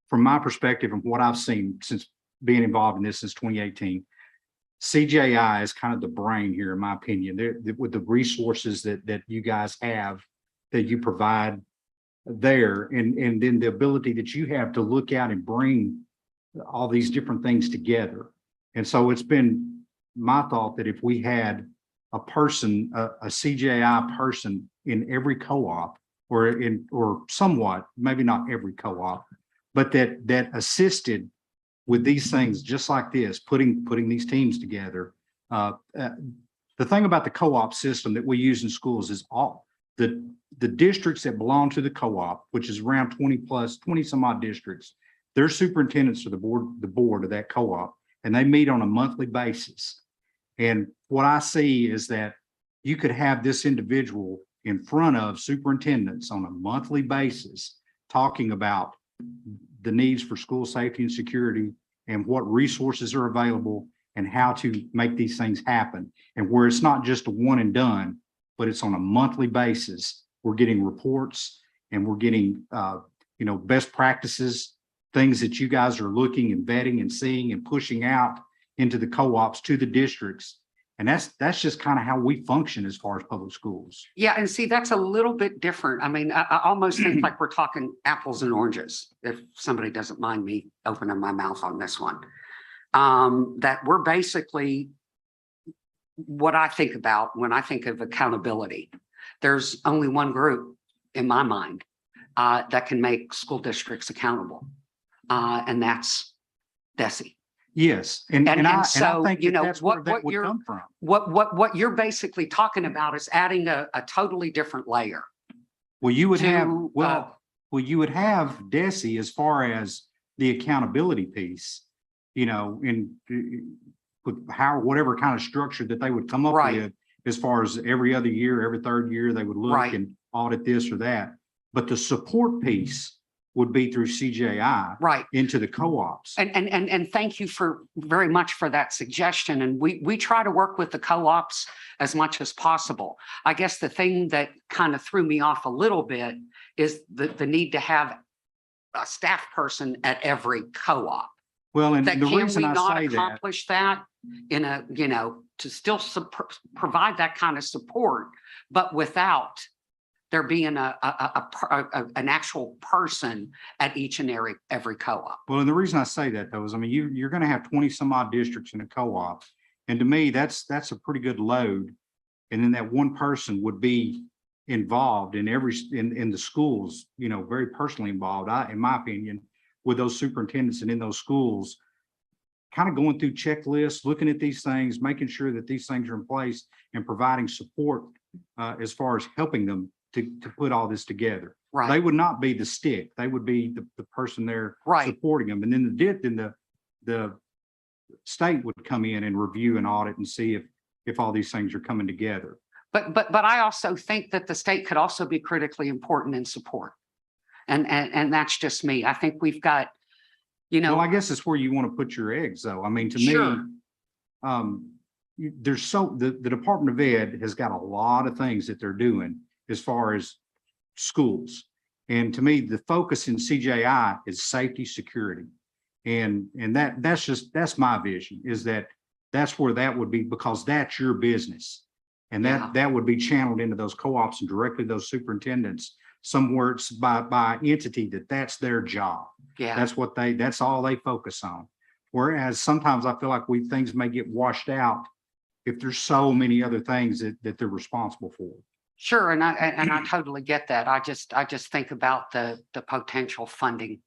from my perspective and what I've seen since being involved in this since 2018, CJI is kind of the brain here, in my opinion. With the resources that you guys have, that you provide there, and then the ability that you have to look out and bring all these different things together. And so it's been my thought that if we had a person, a CJI person in every co-op, or somewhat, maybe not every co-op, but that assisted with these things just like this, putting these teams together. The thing about the co-op system that we use in schools is all the districts that belong to the co-op, which is around 20 some odd districts, their superintendents are the board of that co-op, and they meet on a monthly basis. And what I see is that you could have this individual in front of superintendents on a monthly basis, talking about the needs for school safety and security and what resources are available and how to make these things happen. And where it's not just a one and done, but it's on a monthly basis. We're getting reports and we're getting, best practices, things that you guys are looking and vetting and seeing and pushing out into the co-ops to the districts. And that's just kind of how we function as far as public schools. Yeah, and see, that's a little bit different. I almost think like we're talking apples and oranges, if somebody doesn't mind me opening my mouth on this one. That we're basically, what I think about when I think of accountability, there's only one group in my mind that can make school districts accountable, and that's DESE. Yes, and I so, think that's where that would you're come from. what you're basically talking about is adding a totally different layer. Well, you would have, to, you would have DESE as far as the accountability piece, in with whatever kind of structure that they would come up Right. with, as far as every other year, every third year, they would look Right. and audit this or that. But the support piece would be through CJI Right. into the co-ops. And thank you very much for that suggestion. And we try to work with the co-ops as much as possible. I guess the thing that kind of threw me off a little bit is the need to have a staff person at every co-op. Well, and That the can we reason I not say that, accomplish that in a, to still provide that kind of support, but without there being an actual person at each and every co-op. well, and the reason I say that though is, you're going to have 20 some odd districts in a co-op. And to me, that's a pretty good load. And then that one person would be involved in in the schools, you know, very personally involved, in my opinion, with those superintendents and in those schools, kind of going through checklists, looking at these things, making sure that these things are in place and providing support as far as helping them to put all this together. They Right, would not be the stick. They would be the person there right. supporting them. And then the state would come in and review and audit and see if all these things are coming together. But I also think that the state could also be critically important in support. And that's just me. I think we've got, you Well, I know, guess it's where you want to put your eggs, though. I mean, to Sure. me, the Department of Ed has got a lot of things that they're doing as far as schools. And to me, the focus in CJI is safety, security. And that's my vision, is that's where that would be, because that's your business. And Yeah. that would be channeled into those co-ops and directly those superintendents, somewhere it's by entity that's their job. yeah, That's all they focus on. Whereas sometimes I feel like things may get washed out if there's so many other things that they're responsible for. sure. And I totally get that. I just think about the potential funding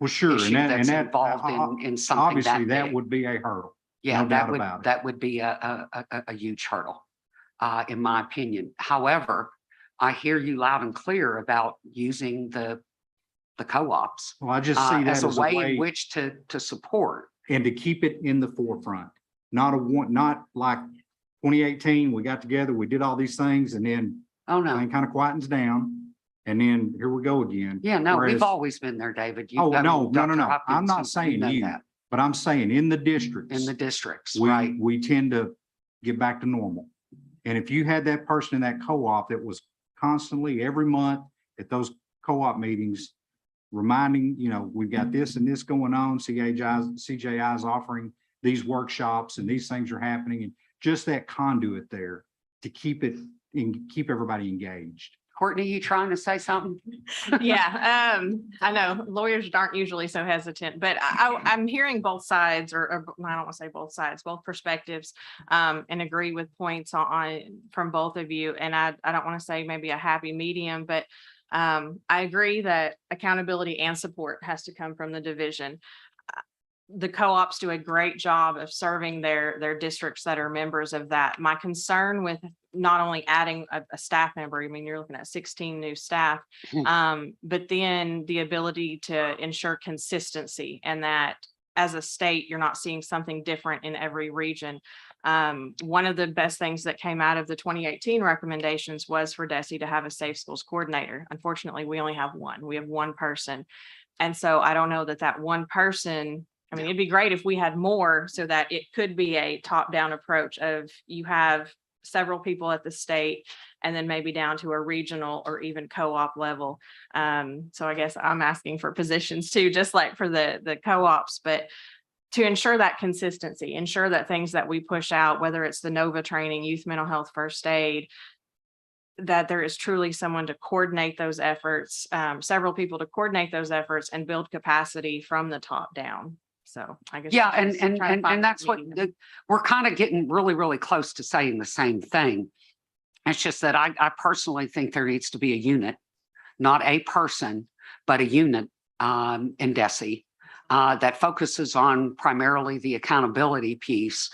Well, sure, issue that's that involved in something obviously that that big. would be a hurdle. Yeah, no that doubt would, about it. that would be a huge hurdle, in my opinion. However, I hear you loud and clear about using the co-ops Well, I just see that as a as a way in way which to support. and to keep it in the forefront. Not like 2018, we got together, we did all these things, and then Oh, no. thing kind of quietens down. And then here we go again. Yeah, no, we've Whereas- always been there, David. Oh, no. Dr. I'm Hopkins, not you saying know you, that. but I'm saying in the districts. In the districts, right? we tend to get back to normal. And if you had that person in that co-op that was constantly every month at those co-op meetings, reminding, you know, we've got this and this going on, CJI is offering these workshops and these things are happening, and just that conduit there to keep everybody engaged. Courtney, you trying to say something? Yeah, I know lawyers aren't usually so hesitant, but I'm hearing both sides, or I don't want to say both sides, both perspectives, and agree with points from both of you. And I don't want to say maybe a happy medium, but I agree that accountability and support has to come from the division. The co-ops do a great job of serving their districts that are members of that. My concern with not only adding a staff member, I mean, you're looking at 16 new staff, but then the ability to ensure consistency, and that as a state, you're not seeing something different in every region. One of the best things that came out of the 2018 recommendations was for DESE to have a safe schools coordinator. Unfortunately, we only have one. We have one person. And so I don't know that one person, I mean, it'd be great if we had more, so that it could be a top-down approach of you have several people at the state and then maybe down to a regional or even co-op level. So I guess I'm asking for positions too, just like for the co-ops, but to ensure that consistency, ensure that things that we push out, whether it's the NOVA training, youth mental health, first aid, that there is truly someone to coordinate those efforts, several people to coordinate those efforts and build capacity from the top down. So I guess. Yeah, I'm just trying to and find that's that what medium. we're kind of getting really, really close to saying the same thing. It's just that I personally think there needs to be a unit, not a person, but a unit in DESE that focuses on primarily the accountability piece,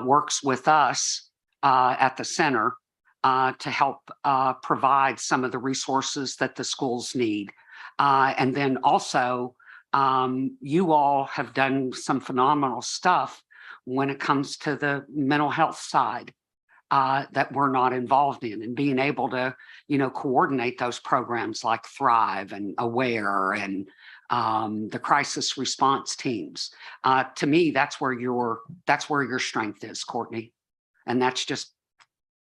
works with us at the center to help provide some of the resources that the schools need. And then also, you all have done some phenomenal stuff when it comes to the mental health side that we're not involved in, and being able to, you know, coordinate those programs like Thrive and Aware and the crisis response teams. To me, that's where your strength is, Courtney. And that's just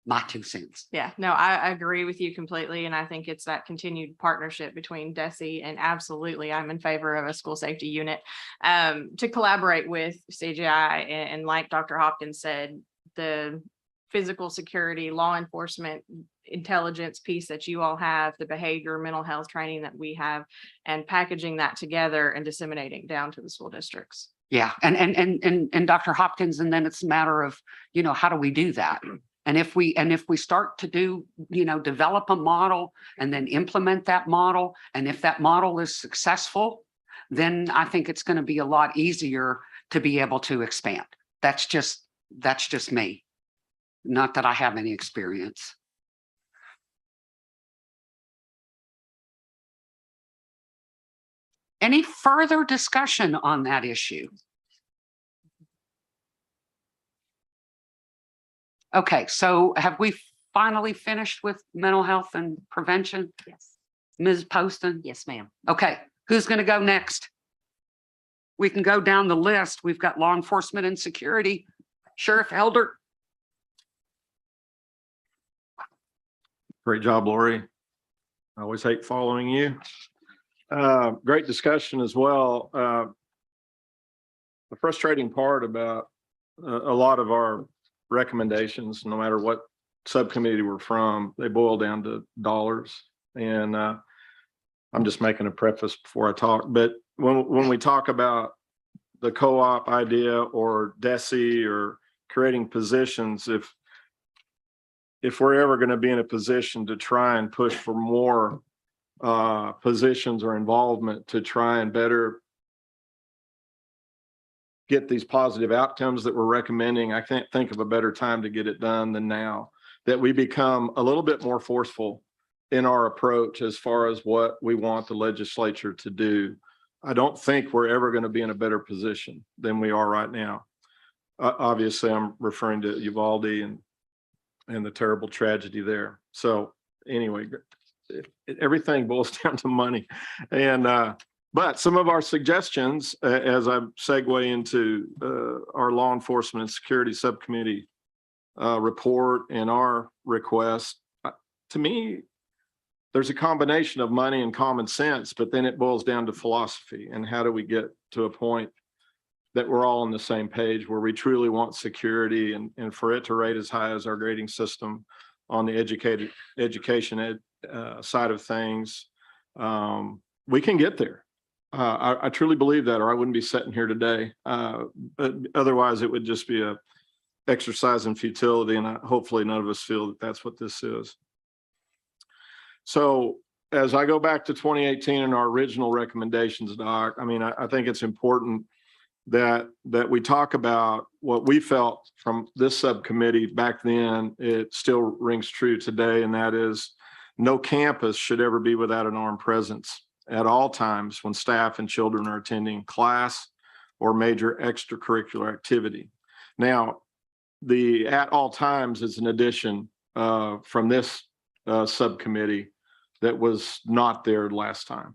my 2 cents. Yeah, no, I agree with you completely. And I think it's that continued partnership between DESE and absolutely, I'm in favor of a school safety unit to collaborate with CJI. And like Dr. Hopkins said, the physical security, law enforcement, intelligence piece that you all have, the behavior, mental health training that we have, and packaging that together and disseminating down to the school districts. Yeah, and Dr. Hopkins, and then it's a matter of, you know, how do we do that? And if we start to do, develop a model and then implement that model, and if that model is successful, then I think it's going to be a lot easier to be able to expand. That's just me. Not that I have any experience. Any further discussion on that issue? Okay, so have we finally finished with mental health and prevention? Yes. Ms. Poston? Yes, ma'am. Okay, who's going to go next? We can go down the list. We've got law enforcement and security. Sheriff Elder. Great job, Lori. I always hate following you. Great discussion as well. The frustrating part about a lot of our recommendations, no matter what subcommittee we're from, they boil down to dollars. And I'm just making a preface before I talk, but when we talk about the co-op idea or DESE or creating positions, if we're ever going to be in a position to try and push for more positions or involvement to try and better get these positive outcomes that we're recommending, I can't think of a better time to get it done than now, that we become a little bit more forceful in our approach as far as what we want the legislature to do. I don't think we're ever going to be in a better position than we are right now. Obviously, I'm referring to Uvalde and the terrible tragedy there. So anyway, everything boils down to money. And but some of our suggestions, as I segue into our law enforcement and security subcommittee report and our request, to me, there's a combination of money and common sense, but then it boils down to philosophy and how do we get to a point that we're all on the same page where we truly want security and for it to rate as high as our grading system on the education side of things. We can get there. I truly believe that, or I wouldn't be sitting here today. But otherwise it would just be a exercise in futility. And hopefully none of us feel that that's what this is. So as I go back to 2018 and our original recommendations, Doc, I mean, I think it's important that we talk about what we felt from this subcommittee back then. It still rings true today, and that is no campus should ever be without an armed presence at all times when staff and children are attending class or major extracurricular activity. Now, the at all times is an addition from this subcommittee that was not there last time.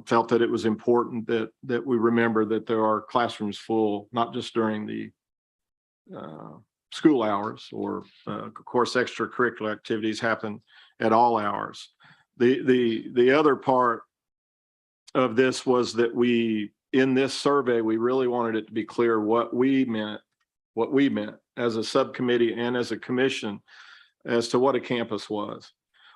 Felt that it was important that we remember that there are classrooms full, not just during the school hours, or of course extracurricular activities happen at all hours. The other part of this was that in this survey, we really wanted it to be clear what we meant as a subcommittee and as a commission as to what a campus was.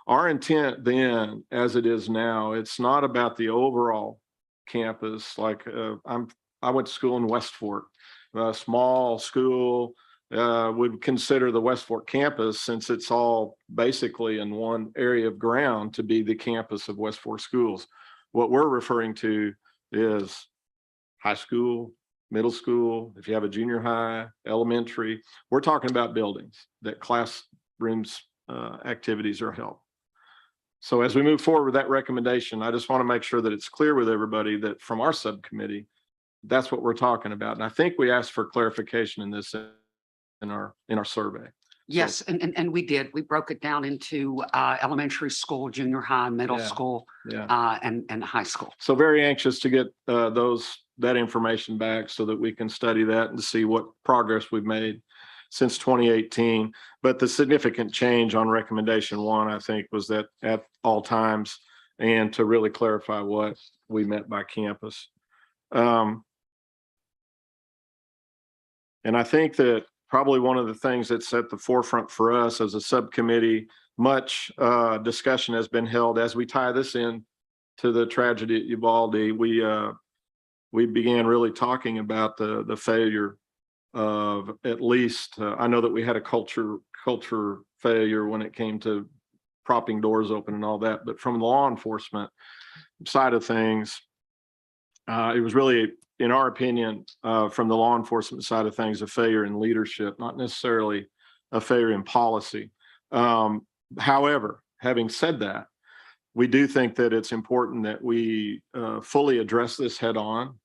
Our intent then, as it is now, it's not about the overall campus. Like I went to school in West Fork, a small school. Would consider the West Fork campus, since it's all basically in one area of ground, to be the campus of West Fork schools. What we're referring to is high school, middle school, if you have a junior high, elementary. We're talking about buildings that classrooms activities are held. So as we move forward with that recommendation, I just want to make sure that it's clear with everybody that from our subcommittee, that's what we're talking about. And I think we asked for clarification in this in our survey. Yes, and we did. We broke it down into elementary school, junior high, middle Yeah. school, Yeah. and high school. So very anxious to get that information back so that we can study that and see what progress we've made since 2018. But the significant change on recommendation 1, I think, was that at all times, and to really clarify what we meant by campus. And I think that probably one of the things that's at the forefront for us as a subcommittee, much discussion has been held as we tie this in to the tragedy at Uvalde. We began really talking about the failure of at least, I know that we had a culture failure when it came to propping doors open and all that, but from the law enforcement side of things, it was really, in our opinion, from the law enforcement side of things, a failure in leadership, not necessarily a failure in policy. However, having said that, we do think that it's important that we fully address this head on,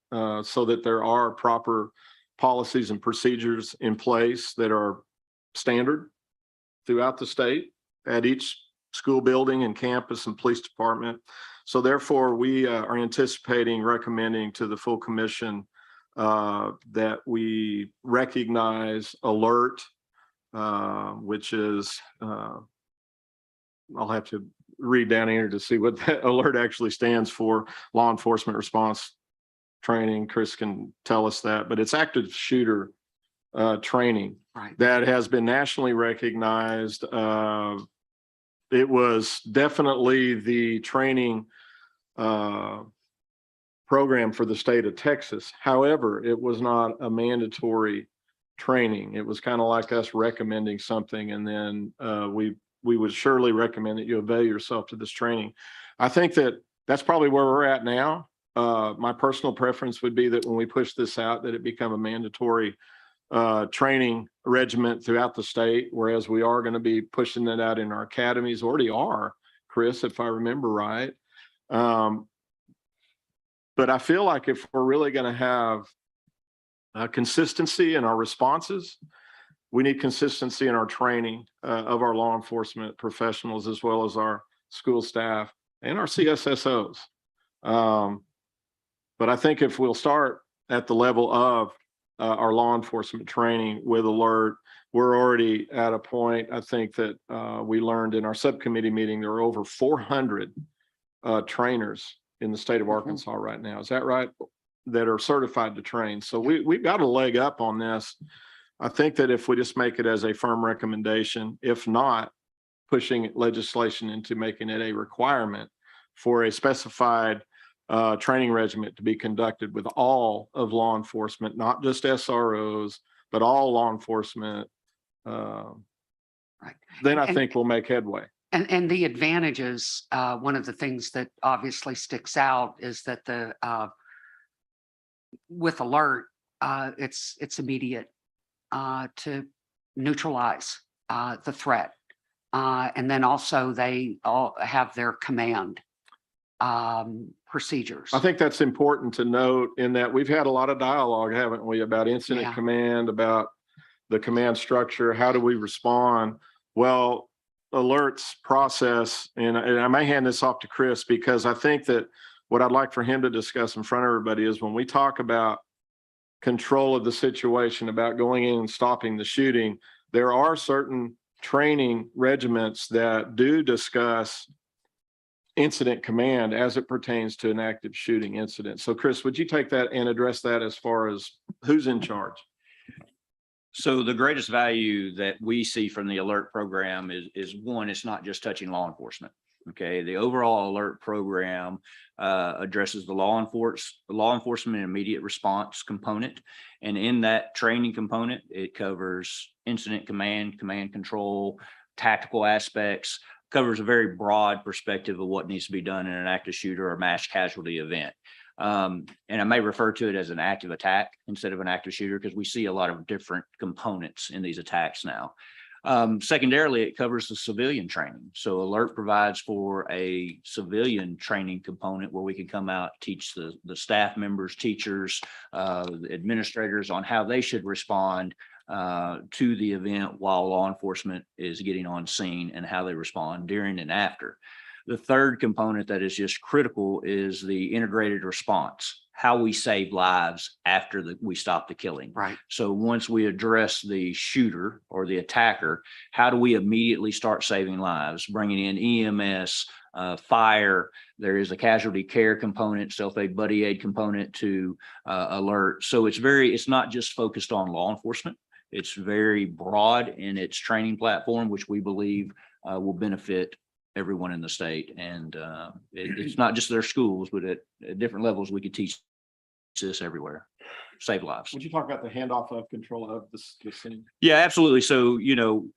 so that there are proper policies and procedures in place that are standard throughout the state at each school building and campus and police department. So therefore, we are anticipating recommending to the full commission that we recognize ALERT, which is, I'll have to read down here to see what that ALERT actually stands for, Law Enforcement Response Training. Chris can tell us that, but it's active shooter training Right. that has been nationally recognized. It was definitely the training program for the state of Texas. However, it was not a mandatory training. It was kind of like us recommending something, and then we would surely recommend that you avail yourself to this training. I think that that's probably where we're at now. My personal preference would be that when we push this out, that it become a mandatory training regiment throughout the state, whereas we are going to be pushing that out in our academies, already are, Chris, if I remember right. But I feel like if we're really going to have consistency in our responses, we need consistency in our training of our law enforcement professionals, as well as our school staff and our CSSOs. But I think if we'll start at the level of our law enforcement training with ALERT, we're already at a point, I think, that we learned in our subcommittee meeting, there are over 400 trainers in the state of Arkansas right now. Is that right? That are certified to train. So we've got a leg up on this. I think that if we just make it as a firm recommendation, if not pushing legislation into making it a requirement for a specified training regiment to be conducted with all of law enforcement, not just SROs, but all law enforcement, Right. then I And- think we'll make headway. And the advantages, one of the things that obviously sticks out is that with ALERT, it's immediate to neutralize the threat. And then also they all have their command procedures. I think that's important to note, in that we've had a lot of dialogue, haven't we, about incident Yeah. command, about the command structure, how do we respond? Well, ALERT's process, and I may hand this off to Chris, because I think that what I'd like for him to discuss in front of everybody is when we talk about control of the situation, about going in and stopping the shooting, there are certain training regiments that do discuss incident command as it pertains to an active shooting incident. So Chris, would you take that and address that as far as who's in charge? So the greatest value that we see from the ALERT program is one, it's not just touching law enforcement. Okay, the overall ALERT program addresses the law enforcement and immediate response component. And in that training component, it covers incident command, command control, tactical aspects, covers a very broad perspective of what needs to be done in an active shooter or mass casualty event. And I may refer to it as an active attack instead of an active shooter, because we see a lot of different components in these attacks now. Secondarily, it covers the civilian training. So ALERT provides for a civilian training component where we can come out, teach the staff members, teachers, administrators on how they should respond to the event while law enforcement is getting on scene, and how they respond during and after. The third component that is just critical is the integrated response, how we save lives after we stop the killing. Right. So once we address the shooter or the attacker, how do we immediately start saving lives, bringing in EMS, fire? There is a casualty care component, self-aid buddy aid component to ALERT. So it's not just focused on law enforcement. It's very broad in its training platform, which we believe will benefit everyone in the state. And it's not just their schools, but at different levels, we could teach this everywhere. save lives. Would you talk about the handoff of control of the scene? Yeah, absolutely. So,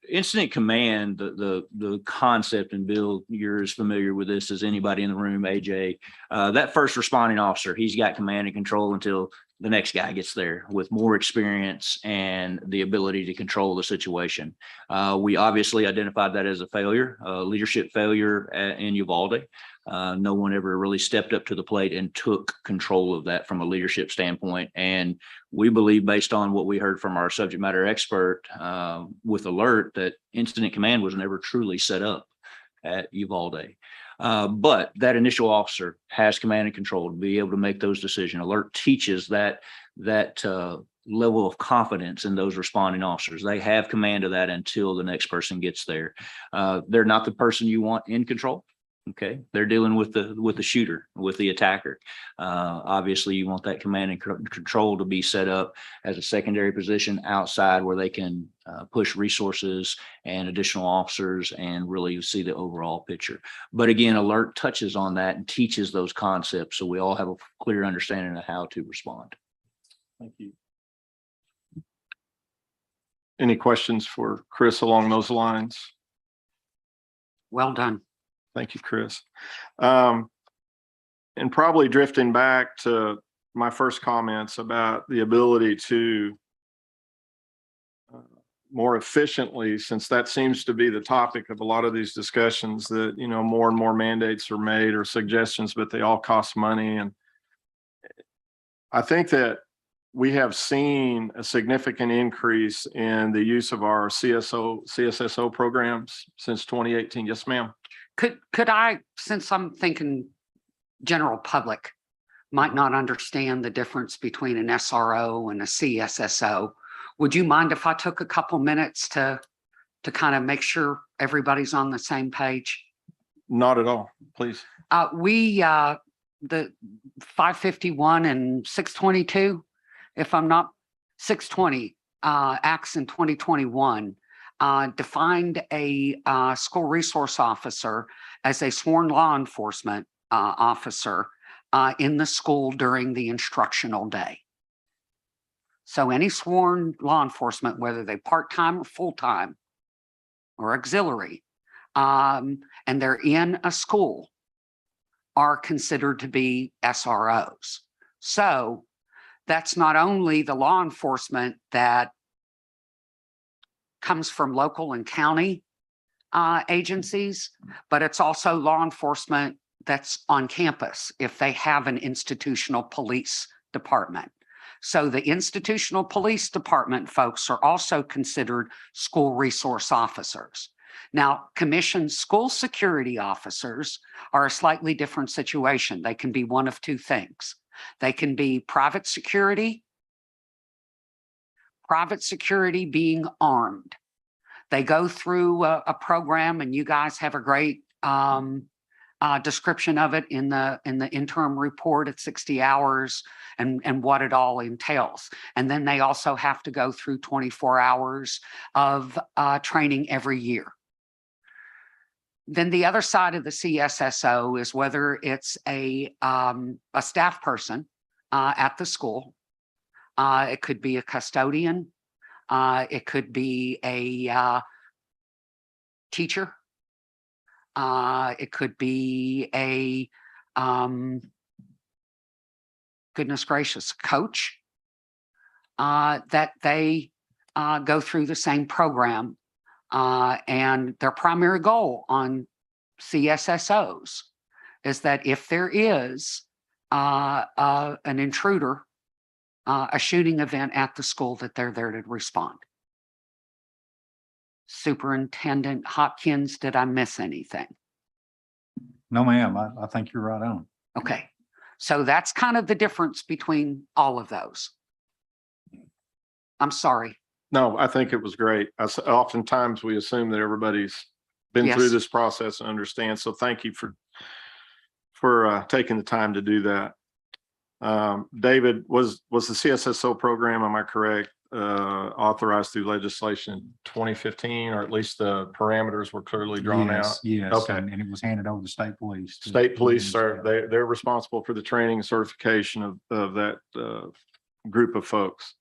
incident command, the concept, and Bill, you're as familiar with this as anybody in the room, AJ. That first responding officer, he's got command and control until the next guy gets there with more experience and the ability to control the situation. We obviously identified that as a failure, leadership failure in Uvalde. No one ever really stepped up to the plate and took control of that from a leadership standpoint. And we believe, based on what we heard from our subject matter expert with Alert, that incident command was never truly set up at Uvalde. But that initial officer has command and control to be able to make those decisions. Alert teaches that level of confidence in those responding officers. They have command of that until the next person gets there. They're not the person you want in control. Okay, they're dealing with the shooter, with the attacker. Obviously, you want that command and control to be set up as a secondary position outside where they can push resources and additional officers and really see the overall picture. But again, Alert touches on that and teaches those concepts, so we all have a clear understanding of how to respond. Thank you. Any questions for Chris along those lines? Well done. Thank you, Chris. And probably drifting back to my first comments about the ability to more efficiently, since that seems to be the topic of a lot of these discussions, that, more and more mandates are made or suggestions, but they all cost money. And I think that we have seen a significant increase in the use of our CSSO programs since 2018. Yes, ma'am. Could I, since I'm thinking general public might not understand the difference between an SRO and a CSSO, would you mind if I took a couple minutes to kind of make sure everybody's on the same page? Not at all, please. The 551 and 622, if I'm not 620, acts in 2021. Defined a school resource officer as a sworn law enforcement officer in the school during the instructional day. So any sworn law enforcement, whether they part-time or full-time or auxiliary, and they're in a school, are considered to be SROs. So that's not only the law enforcement that comes from local and county agencies, but it's also law enforcement that's on campus if they have an institutional police department. So the institutional police department folks are also considered school resource officers. Now, commissioned school security officers are a slightly different situation. They can be one of two things. They can be private security being armed. They go through a program, and you guys have a great description of it in the interim report at 60 hours and what it all entails. And then they also have to go through 24 hours of training every year. Then the other side of the CSSO is whether it's a staff person at the school. It could be a custodian. It could be a teacher. It could be a, goodness gracious, coach, that they go through the same program. And their primary goal on CSSOs is that if there is an intruder, a shooting event at the school, that they're there to respond. Superintendent Hopkins, did I miss anything? No, ma'am, I think you're right on. Okay, so that's kind of the difference between all of those. I'm sorry. No, I think it was great. Oftentimes we assume that everybody's been through Yes. this process and understands. So thank you for taking the time to do that. David, was the CSSO program, am I correct, authorized through legislation 2015, or at least the parameters were clearly drawn out? Yes, yes, Okay. and it was handed over to state police. State police are, they're responsible for the training and certification of that group of folks.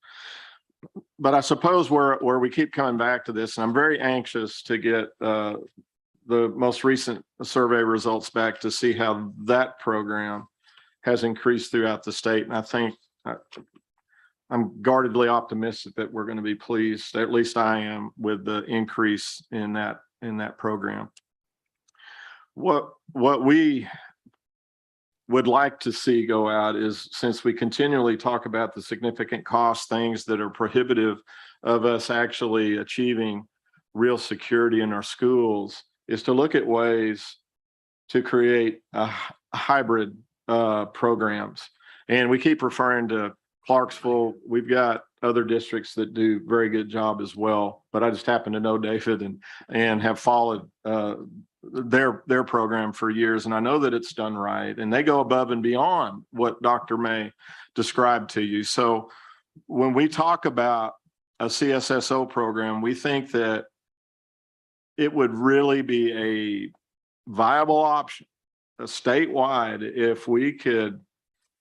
But I suppose where we keep coming back to this, and I'm very anxious to get the most recent survey results back to see how that program has increased throughout the state. And I think I'm guardedly optimistic that we're going to be pleased, at least I am, with the increase in that program. What we would like to see go out is, since we continually talk about the significant cost, things that are prohibitive of us actually achieving real security in our schools, is to look at ways to create a hybrid programs. And we keep referring to Clarksville. We've got other districts that do very good job as well, but I just happen to know David and have followed their program for years. And I know that it's done right, and they go above and beyond what Dr. May described to you. So when we talk about a CSSO program, we think that it would really be a viable option, statewide, if we could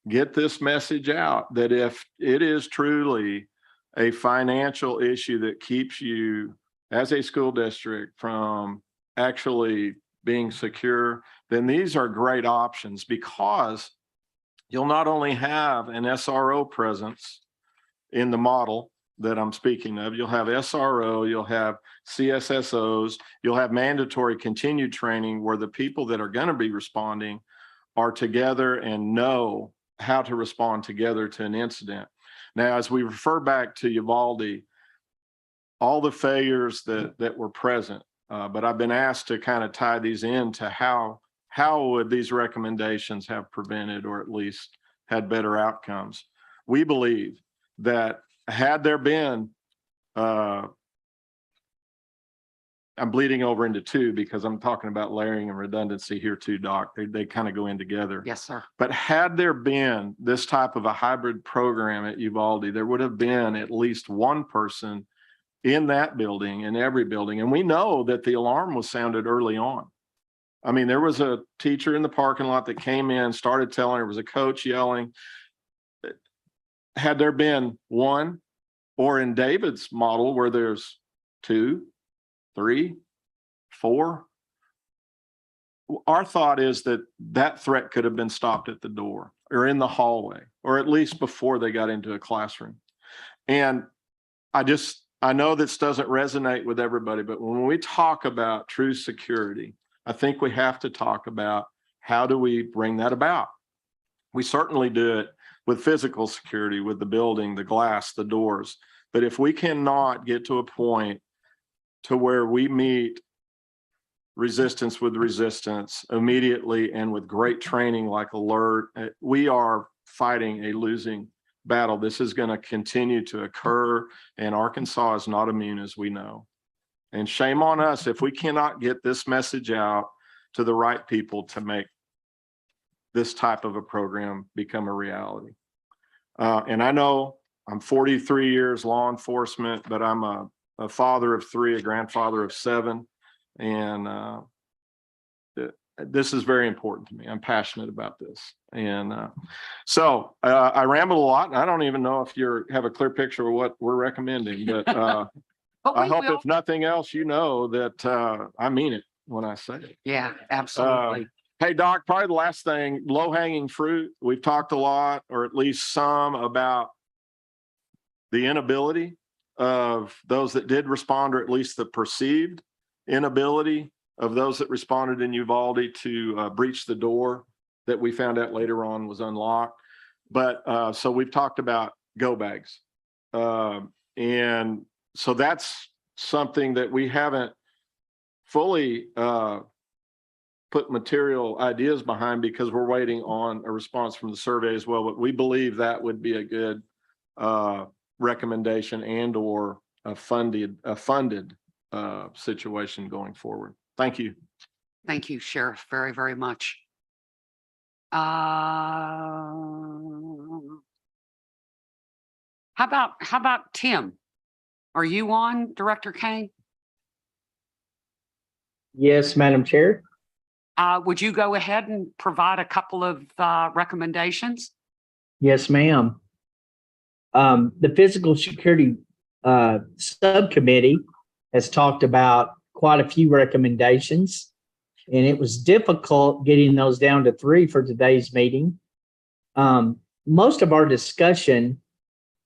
get this message out, that if it is truly a financial issue that keeps you as a school district from actually being secure, then these are great options, because you'll not only have an SRO presence in the model that I'm speaking of, you'll have SRO, you'll have CSSOs, you'll have mandatory continued training where the people that are going to be responding are together and know how to respond together to an incident. Now, as we refer back to Uvalde, all the failures that were present, but I've been asked to kind of tie these into how would these recommendations have prevented, or at least had better outcomes. We believe that had there been, I'm bleeding over into two because I'm talking about layering and redundancy here too, Doc. They kind of go in together. Yes, sir. But had there been this type of a hybrid program at Uvalde, there would have been at least one person in that building, in every building. And we know that the alarm was sounded early on. I mean, there was a teacher in the parking lot that came in, started telling, there was a coach yelling. Had there been one, or in David's model where there's 2, 3, 4, our thought is that threat could have been stopped at the door or in the hallway, or at least before they got into a classroom. And I know this doesn't resonate with everybody, but when we talk about true security, I think we have to talk about how do we bring that about. We certainly do it with physical security, with the building, the glass, the doors. But if we cannot get to a point to where we meet resistance with resistance immediately and with great training like Alert, we are fighting a losing battle. This is going to continue to occur, and Arkansas is not immune, as we know. And shame on us if we cannot get this message out to the right people to make this type of a program become a reality. And I know I'm 43 years law enforcement, but I'm a father of 3, a grandfather of 7. And this is very important to me. I'm passionate about this. And so I rambled a lot, and I don't even know if you have a clear picture of what we're recommending, but But I we hope will. if nothing else, you know that I mean it when I say it. Yeah, absolutely. Hey, Doc, probably the last thing, low hanging fruit. We've talked a lot, or at least some, about the inability of those that did respond, or at least the perceived inability of those that responded in Uvalde to breach the door that we found out later on was unlocked. But so we've talked about go bags. And so that's something that we haven't fully put material ideas behind, because we're waiting on a response from the survey as well. But we believe that would be a good recommendation and or a funded situation going forward. Thank you. Thank you, Sheriff, very, very much. How about Tim? Are you on, Director Kane? Yes, Madam Chair. Would you go ahead and provide a couple of recommendations? Yes, ma'am. The physical security subcommittee has talked about quite a few recommendations, and it was difficult getting those down to 3 for today's meeting. Most of our discussion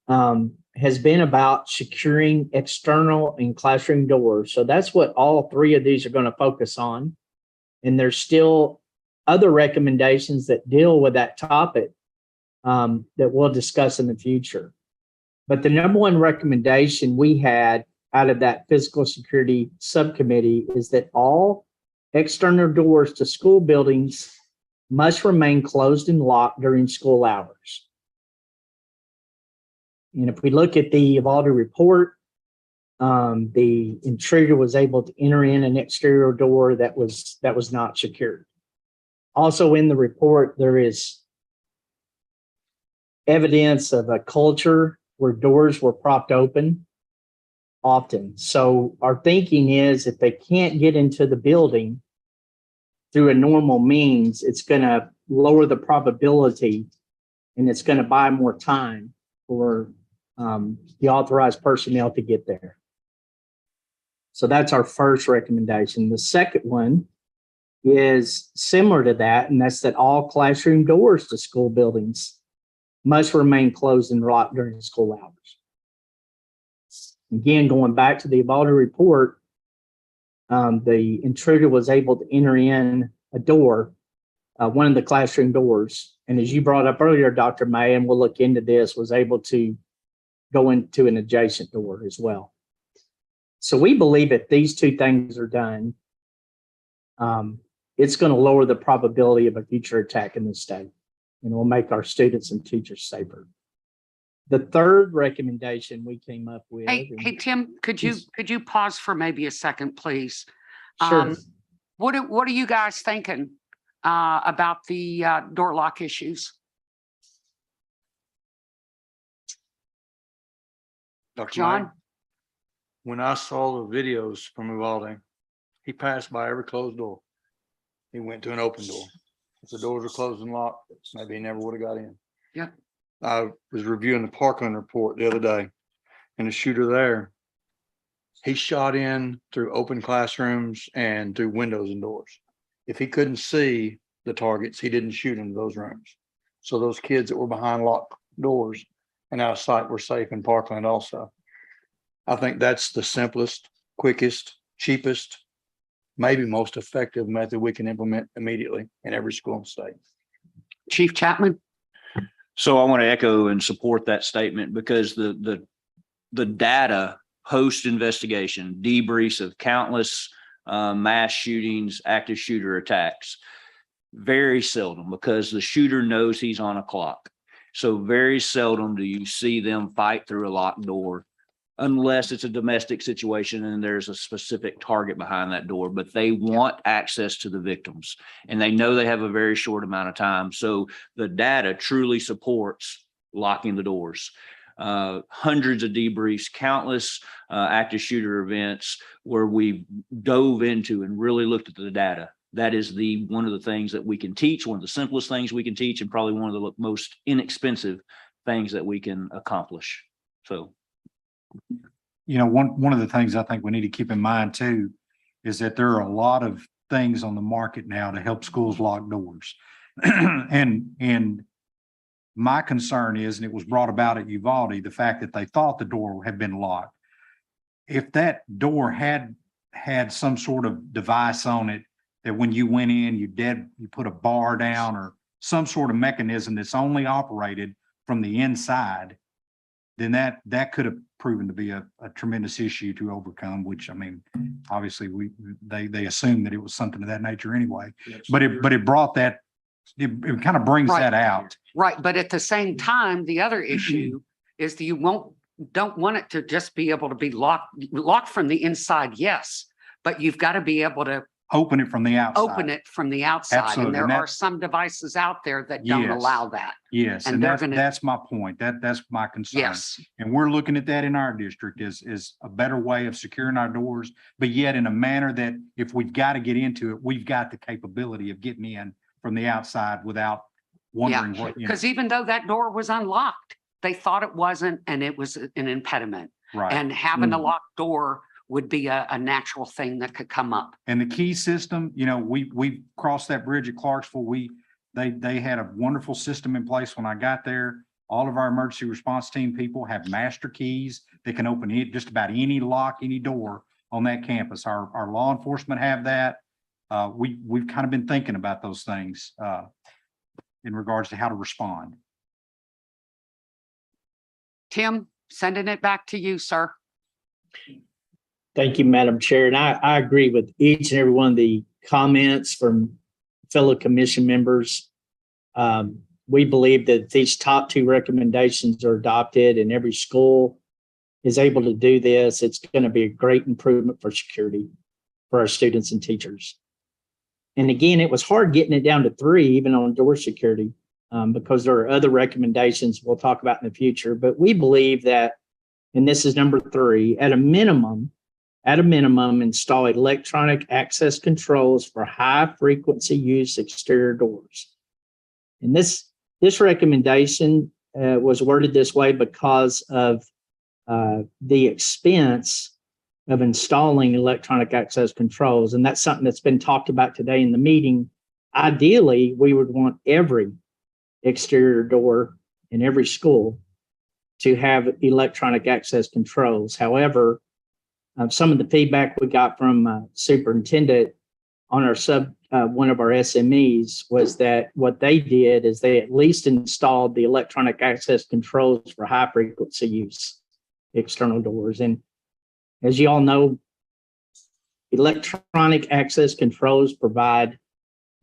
has been about securing external and classroom doors. So that's what all 3 of these are going to focus on. And there's still other recommendations that deal with that topic that we'll discuss in the future. But the number one recommendation we had out of that physical security subcommittee is that all external doors to school buildings must remain closed and locked during school hours. And if we look at the Uvalde report, the intruder was able to enter in an exterior door that was not secured. Also in the report, there is evidence of a culture where doors were propped open often. So our thinking is if they can't get into the building through a normal means, it's going to lower the probability and it's going to buy more time for the authorized personnel to get there. So that's our first recommendation. The second one is similar to that, and that's that all classroom doors to school buildings must remain closed and locked during school hours. Again, going back to the Uvalde report, the intruder was able to enter in a door, one of the classroom doors. And as you brought up earlier, Dr. May, and we'll look into this, was able to go into an adjacent door as well. So we believe if these 2 things are done, it's going to lower the probability of a future attack in the state, and will make our students and teachers safer. The third recommendation we came up with. Hey, Tim, could you pause for maybe a second, please? Sure. What are you guys thinking about the door lock issues? Dr. John? May, when I saw the videos from Uvalde, he passed by every closed door. He went to an open door. If the doors were closed and locked, maybe he never would have got in. Yep. I was reviewing the Parkland report the other day, and the shooter there, he shot in through open classrooms and through windows and doors. If he couldn't see the targets, he didn't shoot into those rooms. So those kids that were behind locked doors and out of sight were safe in Parkland also. I think that's the simplest, quickest, cheapest, maybe most effective method we can implement immediately in every school in the state. Chief Chapman? So I want to echo and support that statement because the data post investigation debriefs of countless mass shootings, active shooter attacks, very seldom, because the shooter knows he's on a clock. So very seldom do you see them fight through a locked door, unless it's a domestic situation and there's a specific target behind that door, but they want access to the victims and they know they have a very short amount of time. So the data truly supports locking the doors. Hundreds of debriefs, countless active shooter events where we dove into and really looked at the data. That is one of the things that we can teach, one of the simplest things we can teach, and probably one of the most inexpensive things that we can accomplish. So, you know, one of the things I think we need to keep in mind too is that there are a lot of things on the market now to help schools lock doors. and my concern is, and it was brought about at Uvalde, the fact that they thought the door had been locked. If that door had some sort of device on it that when you went in, you put a bar down or some sort of mechanism that's only operated from the inside, then that could have proven to be a tremendous issue to overcome, which, I mean, obviously they assumed that it was something of that nature anyway, but it brought that, it kind of brings Right. that out. Right, but at the same time, the other issue is that you don't want it to just be able to be locked from the inside, yes, but you've got to be able to Open it from the outside. open it from the outside. Absolutely, And there and are that- some devices out there that don't Yes. allow that. Yes, and and they're gonna- that's my point. That's my concern. Yes, And we're looking at that in our district is a better way of securing our doors, but yet in a manner that if we've got to get into it, we've got the capability of getting in from the outside without wondering what, you know. because even though that door was unlocked, they thought it wasn't, and it was an impediment. Right. And having a Mm. locked door would be a natural thing that could come up. And the key system, you know, we crossed that bridge at Clarksville. They had a wonderful system in place when I got there. All of our emergency response team people have master keys. They can open it, just about any lock, any door on that campus. Our law enforcement have that. We've kind of been thinking about those things in regards to how to respond. Tim, sending it back to you, sir. Thank you, Madam Chair. And I agree with each and every one of the comments from fellow commission members. We believe that these top two recommendations are adopted and every school is able to do this. It's going to be a great improvement for security for our students and teachers. And again, it was hard getting it down to 3, even on door security, because there are other recommendations we'll talk about in the future. But we believe that, and this is number 3, at a minimum, install electronic access controls for high frequency use exterior doors. And this recommendation was worded this way because of the expense of installing electronic access controls. And that's something that's been talked about today in the meeting. Ideally, we would want every exterior door in every school to have electronic access controls. However, some of the feedback we got from superintendent on our one of our SMEs was that what they did is they at least installed the electronic access controls for high frequency use external doors. And as you all know, electronic access controls provide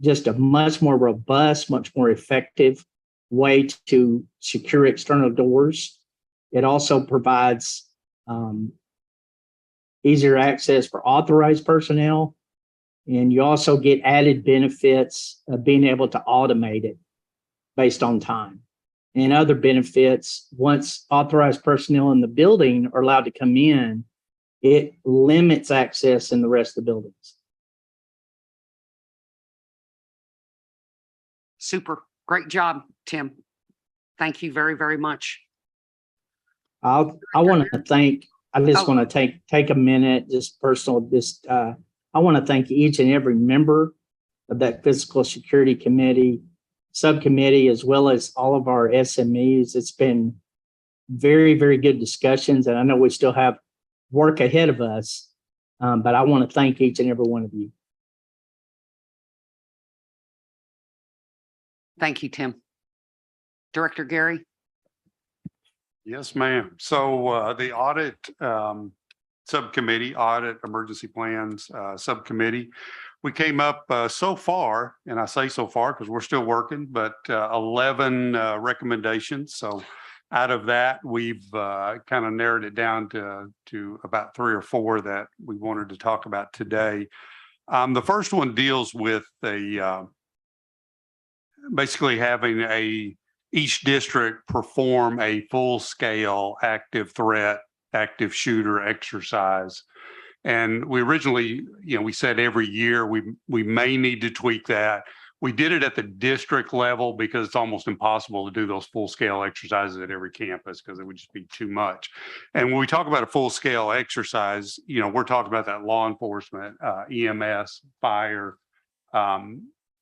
just a much more robust, much more effective way to secure external doors. It also provides easier access for authorized personnel. And you also get added benefits of being able to automate it based on time. And other benefits, once authorized personnel in the building are allowed to come in, it limits access in the rest of the buildings. Super. Great job, Tim. Thank you very, very much. I want to thank, I just Oh. want to take a minute, just personal, I want to thank each and every member of that physical security committee, subcommittee, as well as all of our SMEs. It's been very, very good discussions, and I know we still have work ahead of us, but I want to thank each and every one of you. Thank you, Tim. Director Gary? Yes, ma'am. So the audit subcommittee, audit emergency plans subcommittee, we came up so far, and I say so far because we're still working, but 11 recommendations. So out of that, we've kind of narrowed it down to about 3 or 4 that we wanted to talk about today. The first one deals with basically having each district perform a full-scale active threat, active shooter exercise. And we originally, we said every year we may need to tweak that. We did it at the district level because it's almost impossible to do those full-scale exercises at every campus because it would just be too much. And when we talk about a full-scale exercise, we're talking about that law enforcement, EMS, fire,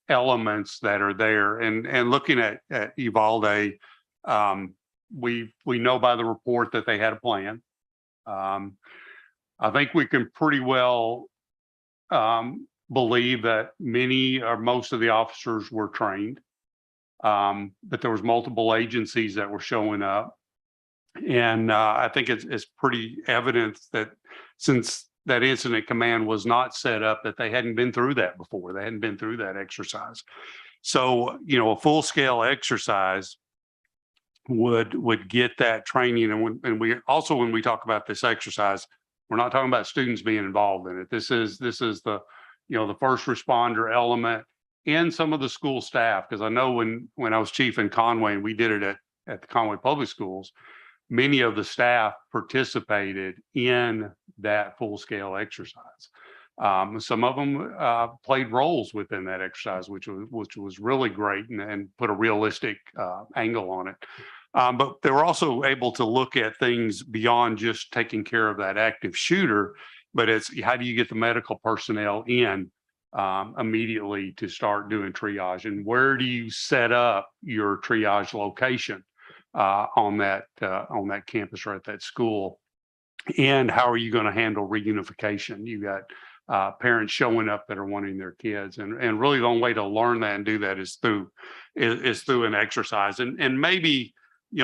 elements that are there. And looking at Uvalde, we know by the report that they had a plan. I think we can pretty well believe that many or most of the officers were trained, but there was multiple agencies that were showing up. And I think it's pretty evident that since that incident command was not set up, that they hadn't been through that before. They hadn't been through that exercise. So, a full-scale exercise would get that training. And we also, when we talk about this exercise, we're not talking about students being involved in it. This is the, the first responder element and some of the school staff. Because I know when I was chief in Conway, and we did it at the Conway Public Schools, many of the staff participated in that full-scale exercise. Some of them played roles within that exercise, which was really great and put a realistic angle on it. But they were also able to look at things beyond just taking care of that active shooter, but it's how do you get the medical personnel in immediately to start doing triage, and where do you set up your triage location on that campus or at that school, and how are you going to handle reunification? You got parents showing up that are wanting their kids, and really the only way to learn that and do that is through an exercise, and maybe,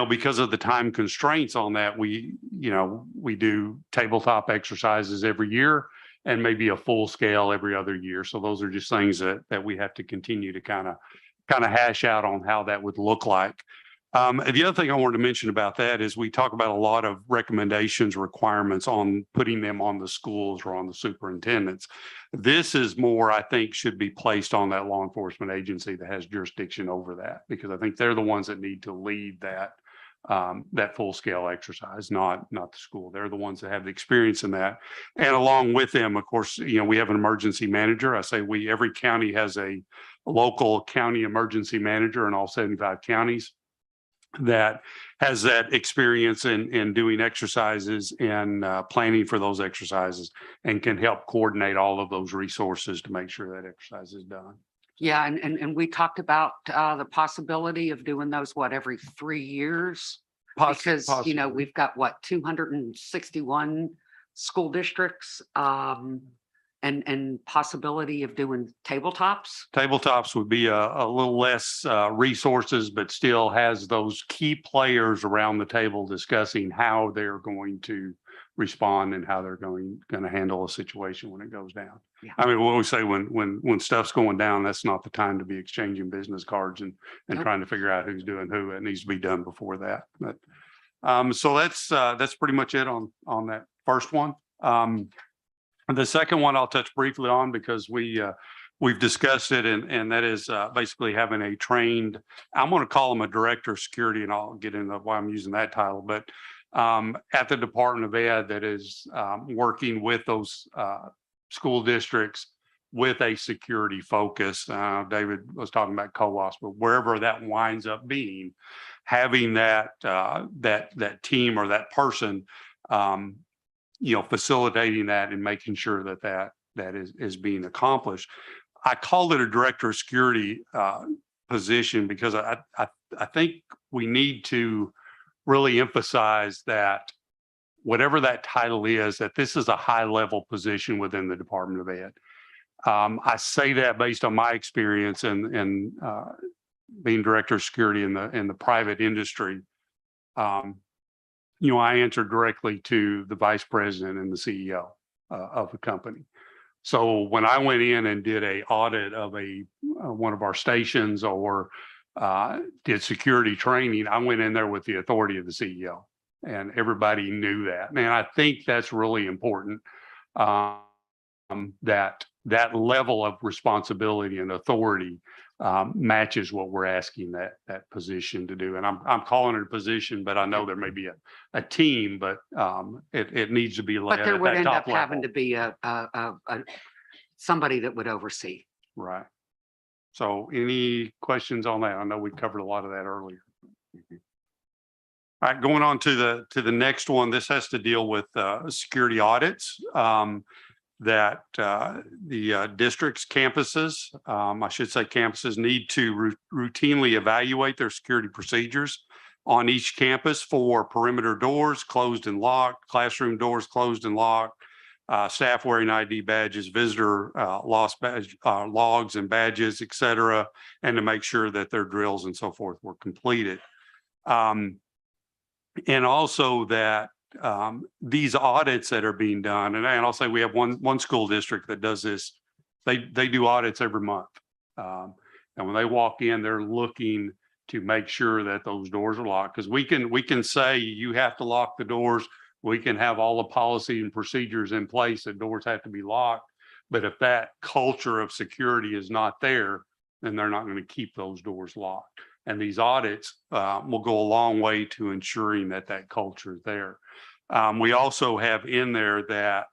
because of the time constraints on that, we do tabletop exercises every year and maybe a full scale every other year. So those are just things that we have to continue to kind of hash out on how that would look like. The other thing I wanted to mention about that is we talk about a lot of recommendations, requirements on putting them on the schools or on the superintendents. This is more, I think, should be placed on that law enforcement agency that has jurisdiction over that, because I think they're the ones that need to lead that full scale exercise, not the school. They're the ones that have the experience in that. And along with them, of course, we have an emergency manager. I say every county has a local county emergency manager in all 75 counties that has that experience in doing exercises and planning for those exercises, and can help coordinate all of those resources to make sure that exercise is done. Yeah, and we talked about the possibility of doing those, every 3 years? Because, Possibly. we've got 261 school districts, and possibility of doing tabletops. Tabletops would be a little less resources, but still has those key players around the table discussing how they're going to respond and how they're going to handle a situation when it goes down. Yeah. I mean, we always say when stuff's going down, that's not the time to be exchanging business cards and Nope. trying to figure out who's doing who. It needs to be done before that. But so that's pretty much it on that first one. The second one I'll touch briefly on because we've discussed it, and that is basically having a trained, I'm going to call him a director of security, and I'll get into why I'm using that title, but at the Department of Ed that is working with those school districts with a security focus. David was talking about co-ops, but wherever that winds up being, having that team or that person, facilitating that and making sure that is being accomplished. I called it a director of security position because I think we need to really emphasize that whatever that title is, that this is a high level position within the Department of Ed. I say that based on my experience in being director of security in the private industry. I answer directly to the vice president and the CEO of the company. So when I went in and did an audit of one of our stations or did security training, I went in there with the authority of the CEO, and everybody knew that. And I think that's really important, that level of responsibility and authority matches what we're asking that position to do. And I'm calling it a position, but I know there may be a team, but it needs to be led But there at would that end top up having to level. be somebody that would oversee. Right. So any questions on that? I know we covered a lot of that earlier. All right, going on to the next one. This has to deal with security audits that the districts, campuses, I should say campuses, need to routinely evaluate their security procedures on each campus for perimeter doors closed and locked, classroom doors closed and locked, staff wearing ID badges, visitor lost badge, logs and badges, et cetera, and to make sure that their drills and so forth were completed. And also that these audits that are being done, and I'll say we have one school district that does this. They do audits every month, and when they walk in, they're looking to make sure that those doors are locked. Because we can say you have to lock the doors. We can have all the policy and procedures in place that doors have to be locked. But if that culture of security is not there, then they're not going to keep those doors locked. And these audits will go a long way to ensuring that culture is there. We also have in there that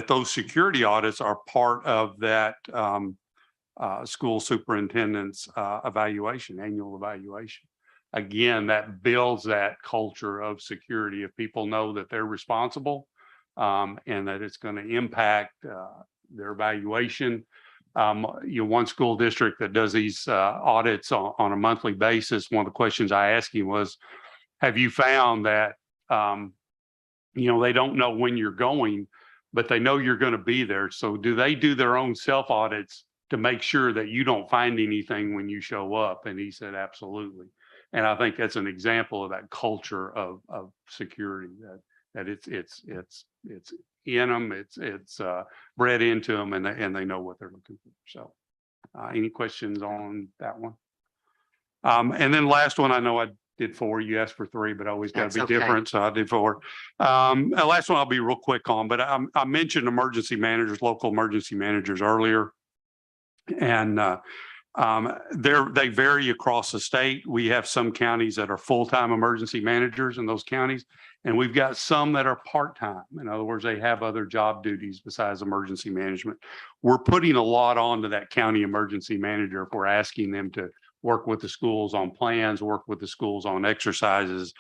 those security audits are part of that school superintendent's evaluation, annual evaluation. again, that builds that culture of security. If people know that they're responsible, and that it's going to impact, their evaluation. One school district that does these, audits on a monthly basis, one of the questions I asked him was, have you found that, they don't know when you're going, but they know you're going to be there. So do they do their own self audits to make sure that you don't find anything when you show up? And he said, absolutely. And I think that's an example of that culture of security, that it's in them, it's bred into them, and they know what they're looking for. So, any questions on that one? And then last one, I know I did 4. You asked for 3, but I always got That's to be okay. different, so I did 4. The last one I'll be real quick on, but I mentioned emergency managers, local emergency managers earlier, and they vary across the state. We have some counties that are full-time emergency managers in those counties, and we've got some that are part-time. In other words, they have other job duties besides emergency management. We're putting a lot onto that county emergency manager if we're asking them to work with the schools on plans, work with the schools on exercises,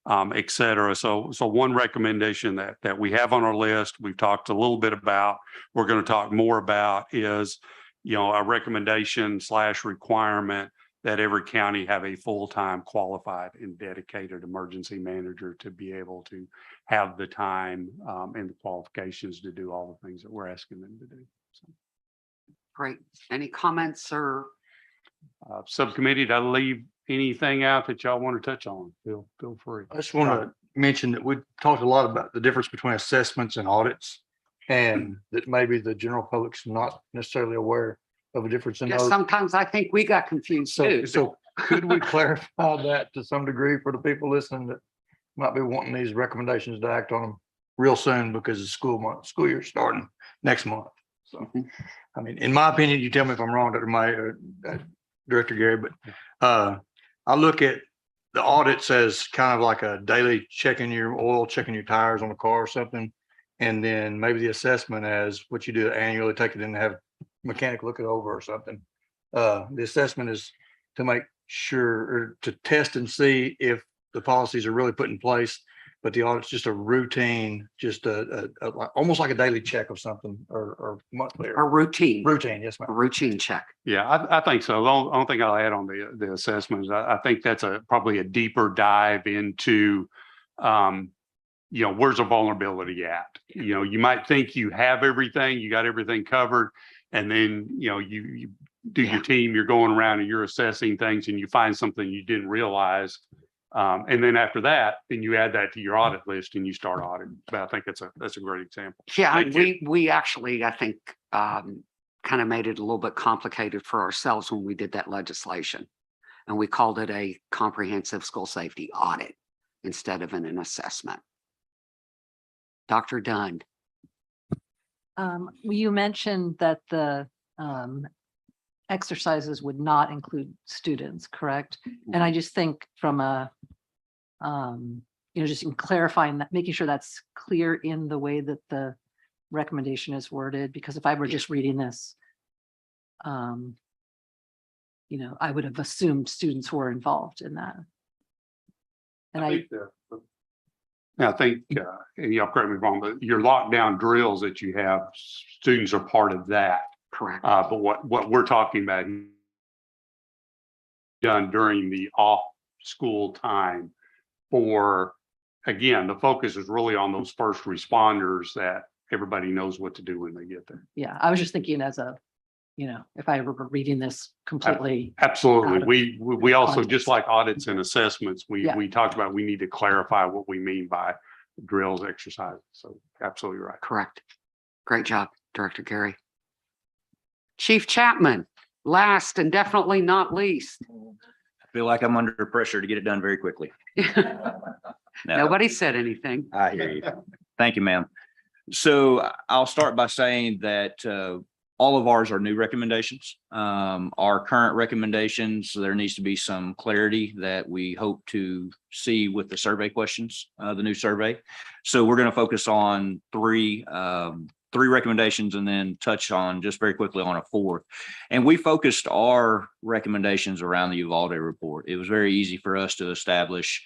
et cetera. So one recommendation that we have on our list, we've talked a little bit about, we're going to talk more about, is a recommendation / requirement that every county have a full-time qualified and dedicated emergency manager to be able to have the time and the qualifications to do all the things that we're asking them to do. So, Great. Any comments or? subcommittee, did I leave anything out that y'all want to touch on? Feel free. I just want to mention that we talked a lot about the difference between assessments and audits, and that maybe the general public's not necessarily aware of a difference in Yeah, those. sometimes I think we got confused too. So could we clarify that to some degree for the people listening that might be wanting these recommendations to act on them real soon, because the school year starting next month. So, I mean, in my opinion, you tell me if I'm wrong, Director Gary, but I look at the audits as kind of like a daily checking your oil, checking your tires on the car or something. And then maybe the assessment as what you do annually, take it in and have a mechanic look it over or something. The assessment is to make sure, or to test and see if the policies are really put in place. But the audit's just a routine, just almost like a daily check of something, or monthly. A routine. Routine, yes, A ma'am. routine check. Yeah, I think so. The only thing I'll add on the assessments, I think that's probably a deeper dive into, where's the vulnerability at? You might think you have everything, you got everything covered, and then, you do your team, you're going around and you're assessing things and you find something you didn't realize. And then after that, then you add that to your audit list and you start auditing. But I think that's a great example. Yeah, Thank you. we actually, I think, kind of made it a little bit complicated for ourselves when we did that legislation. And we called it a comprehensive school safety audit instead of an assessment. Dr. Dunn. You mentioned that the exercises would not include students, correct? And I just think from a, just in clarifying that, making sure that's clear in the way that the recommendation is worded, because if I were just reading this, I would have assumed students were involved in that. And I think, and y'all correct me wrong, but your lockdown drills that you have, students are part of that. Correct. But what we're talking about done during the off school time for, again, the focus is really on those first responders that everybody knows what to do when they get there. yeah, I was just thinking as a, if I were reading this completely. Absolutely. out of We also, context. just like audits and assessments, Yeah. we talked about, we need to clarify what we mean by drills, exercises. So absolutely right. Correct. Great job, Director Gary. Chief Chapman, last and definitely not least. I feel like I'm under pressure to get it done very quickly. No. Nobody said anything. I hear you. Thank you, ma'am. So I'll start by saying that all of ours are new recommendations. Our current recommendations, there needs to be some clarity that we hope to see with the survey questions, the new survey. So we're going to focus on three three recommendations and then touch on just very quickly on a fourth. And we focused our recommendations around the Uvalde report. It was very easy for us to establish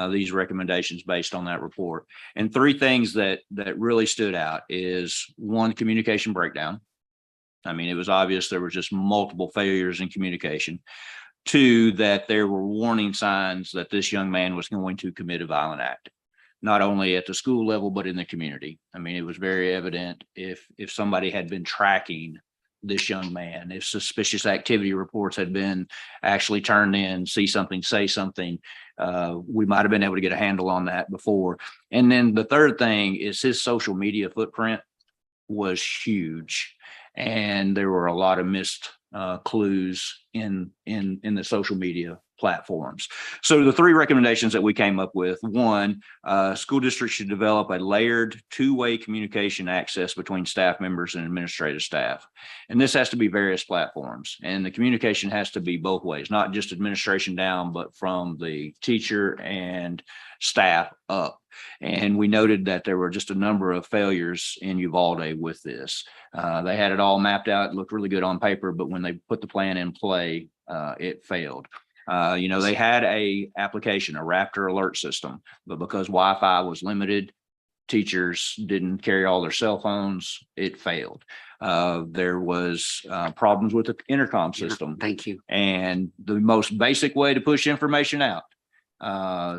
these recommendations based on that report. And three things that really stood out is one, communication breakdown. I mean, it was obvious there were just multiple failures in communication. Two, that there were warning signs that this young man was going to commit a violent act, not only at the school level, but in the community. I mean, it was very evident if somebody had been tracking this young man, if suspicious activity reports had been actually turned in, see something, say something, we might have been able to get a handle on that before. And then the third thing is his social media footprint was huge. And there were a lot of missed clues in the social media platforms. So the three recommendations that we came up with: one, school districts should develop a layered two-way communication access between staff members and administrative staff. And this has to be various platforms. And the communication has to be both ways, not just administration down, but from the teacher and staff up. And we noted that there were just a number of failures in Uvalde with this. They had it all mapped out. It looked really good on paper, but when they put the plan in play, it failed. They had a application, a Raptor alert system, but because Wi-Fi was limited, teachers didn't carry all their cell phones, it failed. There was problems with the intercom system. Thank you. And the most basic way to push information out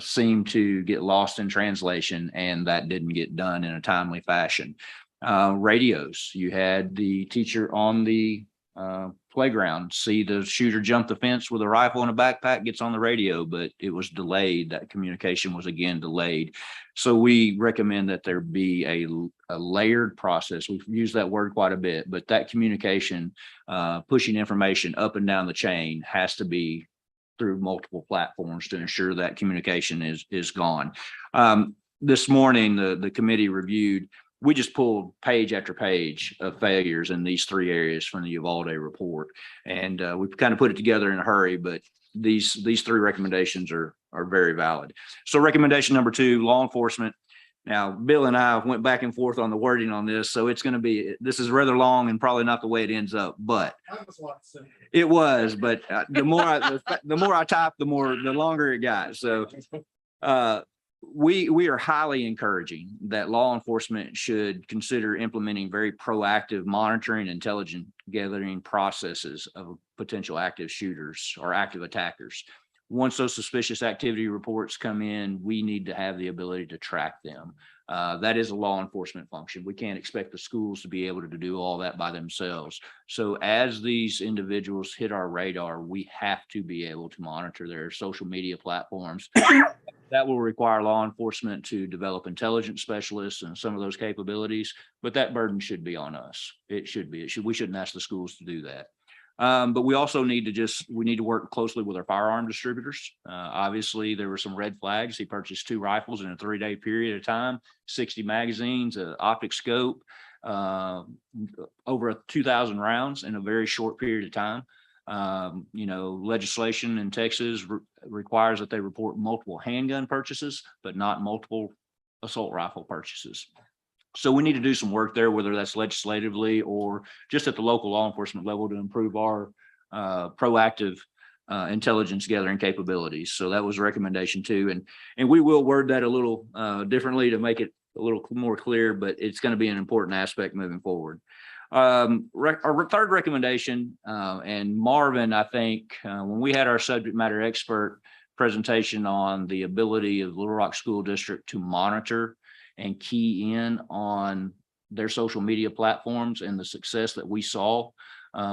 seemed to get lost in translation, and that didn't get done in a timely fashion. Radios, you had the teacher on the playground see the shooter jump the fence with a rifle and a backpack, gets on the radio, but it was delayed. That communication was again delayed. So we recommend that there be a layered process. We've used that word quite a bit, but that communication, pushing information up and down the chain, has to be through multiple platforms to ensure that communication is gone. This morning, the committee reviewed, we just pulled page after page of failures in these three areas from the Uvalde report. And we've kind of put it together in a hurry, but these three recommendations are very valid. So recommendation number 2, law enforcement. Now, Bill and I went back and forth on the wording on this, so this is rather long and probably not the way it ends up, but it was, but the more I typed, the longer it got. So we are highly encouraging that law enforcement should consider implementing very proactive monitoring, intelligence gathering processes of potential active shooters or active attackers. Once those suspicious activity reports come in, we need to have the ability to track them. That is a law enforcement function. We can't expect the schools to be able to do all that by themselves. So as these individuals hit our radar, we have to be able to monitor their social media platforms. That will require law enforcement to develop intelligence specialists and some of those capabilities, but that burden should be on us. It should be. We shouldn't ask the schools to do that. But we also need to work closely with our firearm distributors. Obviously, there were some red flags. He purchased 2 rifles in a 3-day period of time, 60 magazines, an optic scope, over 2,000 rounds in a very short period of time. Legislation in Texas requires that they report multiple handgun purchases, but not multiple assault rifle purchases. So we need to do some work there, whether that's legislatively or just at the local law enforcement level, to improve our proactive intelligence gathering capabilities. So that was recommendation 2. And we will word that a little differently to make it a little more clear, but it's going to be an important aspect moving forward. Our third recommendation, and Marvin, I think when we had our subject matter expert presentation on the ability of Little Rock School District to monitor and key in on their social media platforms and the success that we saw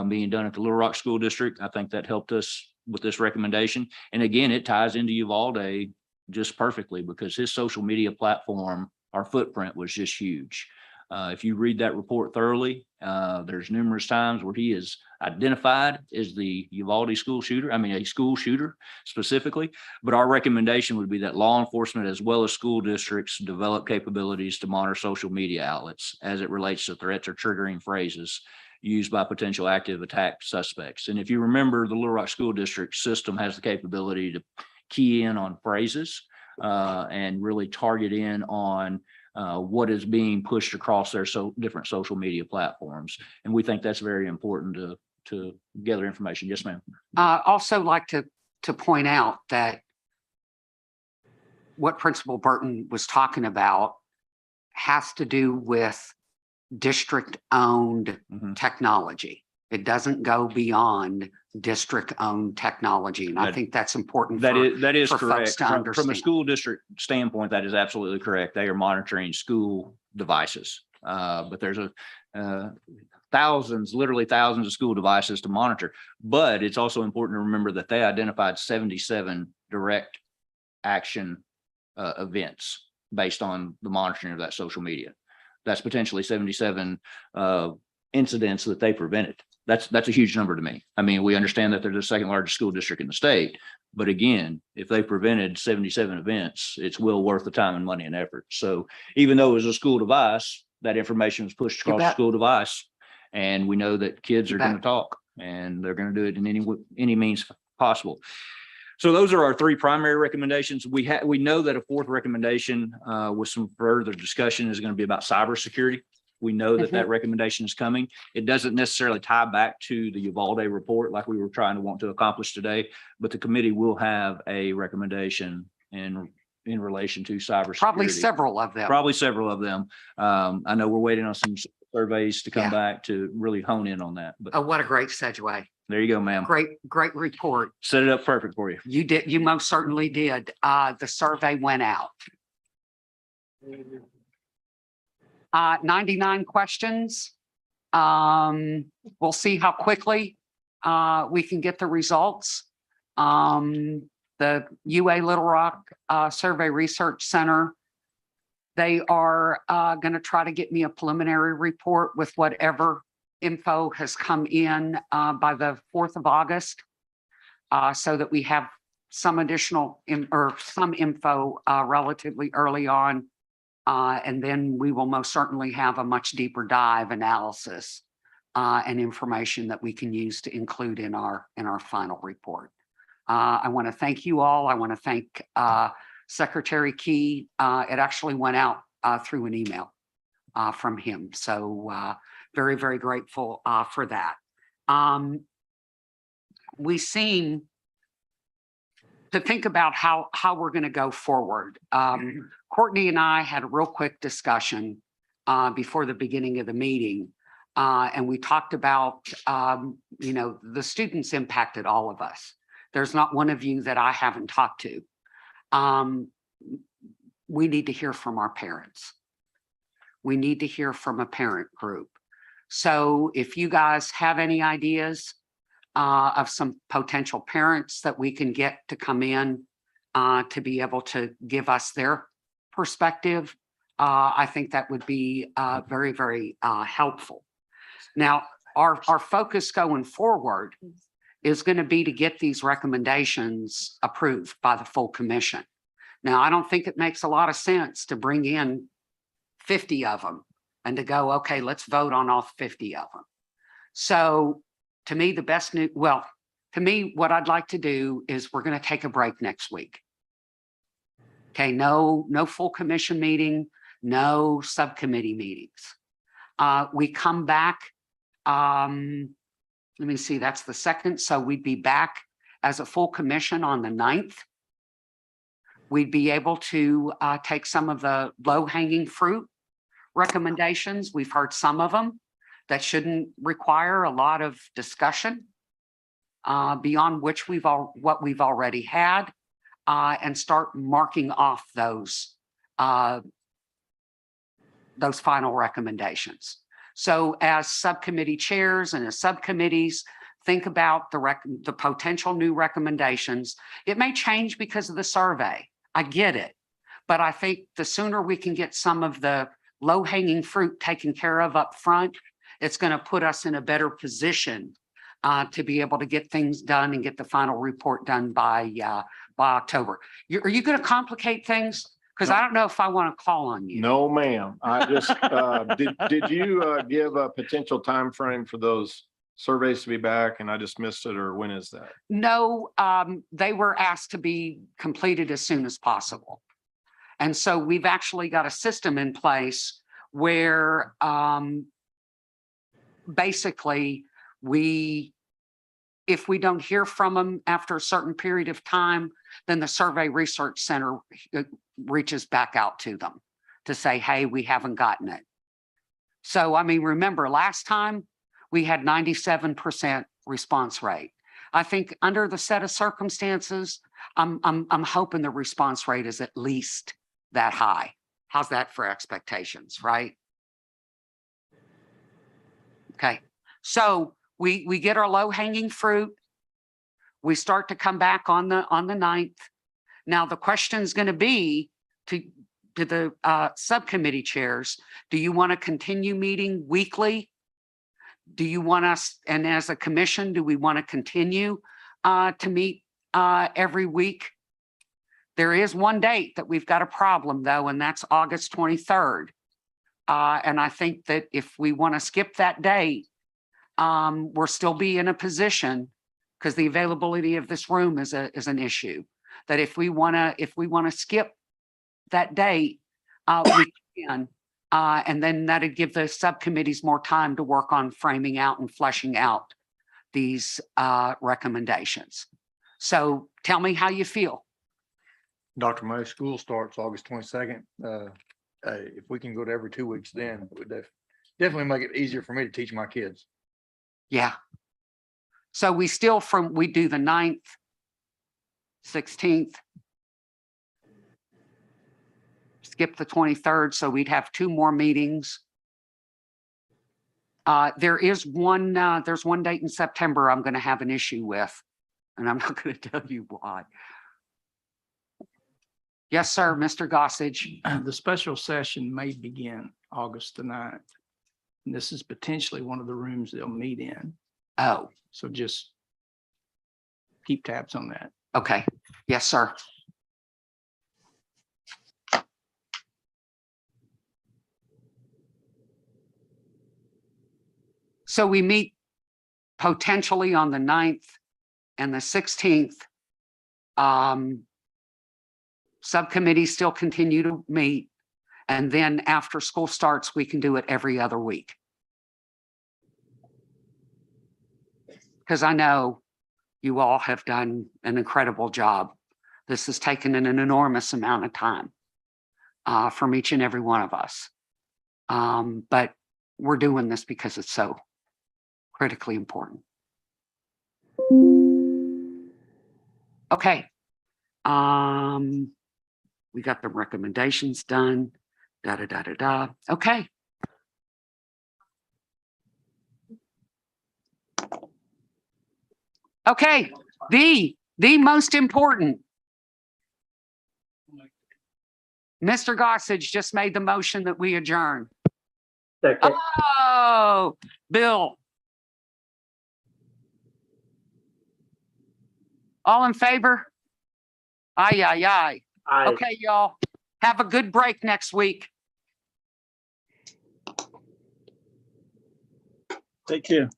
being done at the Little Rock School District, I think that helped us with this recommendation. And again, it ties into Uvalde just perfectly, because his social media platform, our footprint was just huge. If you read that report thoroughly, there's numerous times where he is identified as the Uvalde school shooter, a school shooter specifically. But our recommendation would be that law enforcement as well as school districts develop capabilities to monitor social media outlets as it relates to threats or triggering phrases used by potential active attack suspects. And if you remember, the Little Rock School District system has the capability to key in on phrases and really target in on what is being pushed across their different social media platforms. And we think that's very important to gather information. Yes, ma'am. Also like to point out that what Principal Burton was talking about has to do with district-owned Mhm. technology. It doesn't go beyond district-owned technology, and I That- think that's important. That is for folks correct. to From a understand. school district standpoint, that is absolutely correct. They are monitoring school devices. But there's thousands, literally thousands of school devices to monitor. But it's also important to remember that they identified 77 direct action events based on the monitoring of that social media. That's potentially 77 incidents that they prevented. That's a huge number to me. I mean, we understand that they're the second largest school district in the state, but again, if they prevented 77 events, it's well worth the time and money and effort. So even though it was a school device, that information was pushed You across the bet. school device. And we know that kids You are going to bet. talk and they're going to do it in any means possible. So those are our three primary recommendations. We know that a fourth recommendation with some further discussion is going to be about cybersecurity. We know that that recommendation is coming. It doesn't necessarily tie back to the Uvalde report like we were trying to want to accomplish today, but the committee will have a recommendation in relation to cybersecurity. Probably several of them. Probably several of them. I know we're waiting on some surveys to come Yeah. back to really hone in on that, but Oh, what a great segue. there you go, ma'am. Great report. Set it up perfect for you. You most certainly did. The survey went out. 99 questions. We'll see how quickly we can get the results. The UA Little Rock Survey Research Center, they are going to try to get me a preliminary report with whatever info has come in by the 4th of August, so that we have some additional some info relatively early on. And then we will most certainly have a much deeper dive analysis and information that we can use to include in our final report. I want to thank you all. I want to thank Secretary Key. It actually went out through an email from him. So very, very grateful for that. We seem to think about how we're going to go forward. Courtney and I had a real quick discussion before the beginning of the meeting. And we talked about, the students impacted all of us. There's not one of you that I haven't talked to. We need to hear from our parents. We need to hear from a parent group. So if you guys have any ideas of some potential parents that we can get to come in to be able to give us their perspective, I think that would be very, very helpful. Now, our focus going forward is going to be to get these recommendations approved by the full commission. Now, I don't think it makes a lot of sense to bring in 50 of them and to go, okay, let's vote on all 50 of them. So to me, what I'd like to do is we're going to take a break next week. Okay, no full commission meeting, no subcommittee meetings. We come back, let me see, that's the 2nd. So we'd be back as a full commission on the 9th. We'd be able to take some of the low-hanging fruit recommendations. We've heard some of them that shouldn't require a lot of discussion beyond what we've already had, and start marking off those final recommendations. So as subcommittee chairs and as subcommittees think about the potential new recommendations, it may change because of the survey. I get it. But I think the sooner we can get some of the low-hanging fruit taken care of up front, it's going to put us in a better position to be able to get things done and get the final report done by October. Are you going to complicate things? Because I don't know if I want to call on you. No, ma'am. I just, did you give a potential time frame for those surveys to be back and I just missed it, or when is that? No, they were asked to be completed as soon as possible. And so we've actually got a system in place where basically if we don't hear from them after a certain period of time, then the Survey Research Center reaches back out to them to say, hey, we haven't gotten it. So, I mean, remember last time we had 97% response rate. I think under the set of circumstances, I'm hoping the response rate is at least that high. How's that for expectations, right? Okay, so we get our low hanging fruit. We start to come back on the 9th. Now, the question is going to be to the subcommittee chairs, do you want to continue meeting weekly? Do you want us, and as a commission, do we want to continue to meet every week? There is one date that we've got a problem though, and that's August 23rd. And I think that if we want to skip that date, we'll still be in a position, because the availability of this room is an issue, that if we want to skip that date, we can. And then that'd give the subcommittees more time to work on framing out and fleshing out these recommendations. So tell me how you feel. Dr. May, school starts August 22nd. If we can go to every 2 weeks, then it would definitely make it easier for me to teach my kids. Yeah. So we do the 9th, 16th, skip the 23rd, so we'd have 2 more meetings. There's one date in September I'm going to have an issue with, and I'm not going to tell you why. Yes, sir, Mr. Gossage. The special session may begin August the 9th. And this is potentially one of the rooms they'll meet in. Oh, So just keep tabs on that. okay. Yes, sir. So we meet potentially on the 9th and the 16th. Subcommittees still continue to meet. And then after school starts, we can do it every other week. Because I know you all have done an incredible job. This has taken an enormous amount of time from each and every one of us. But we're doing this because it's so critically important. Okay. We got the recommendations done. Okay. Okay, the most important. Mr. Gossage just made the motion that we adjourn. Second. Oh, Bill. All in favor? Aye, aye, aye. Aye. Okay, y'all. Have a good break next week. Take care.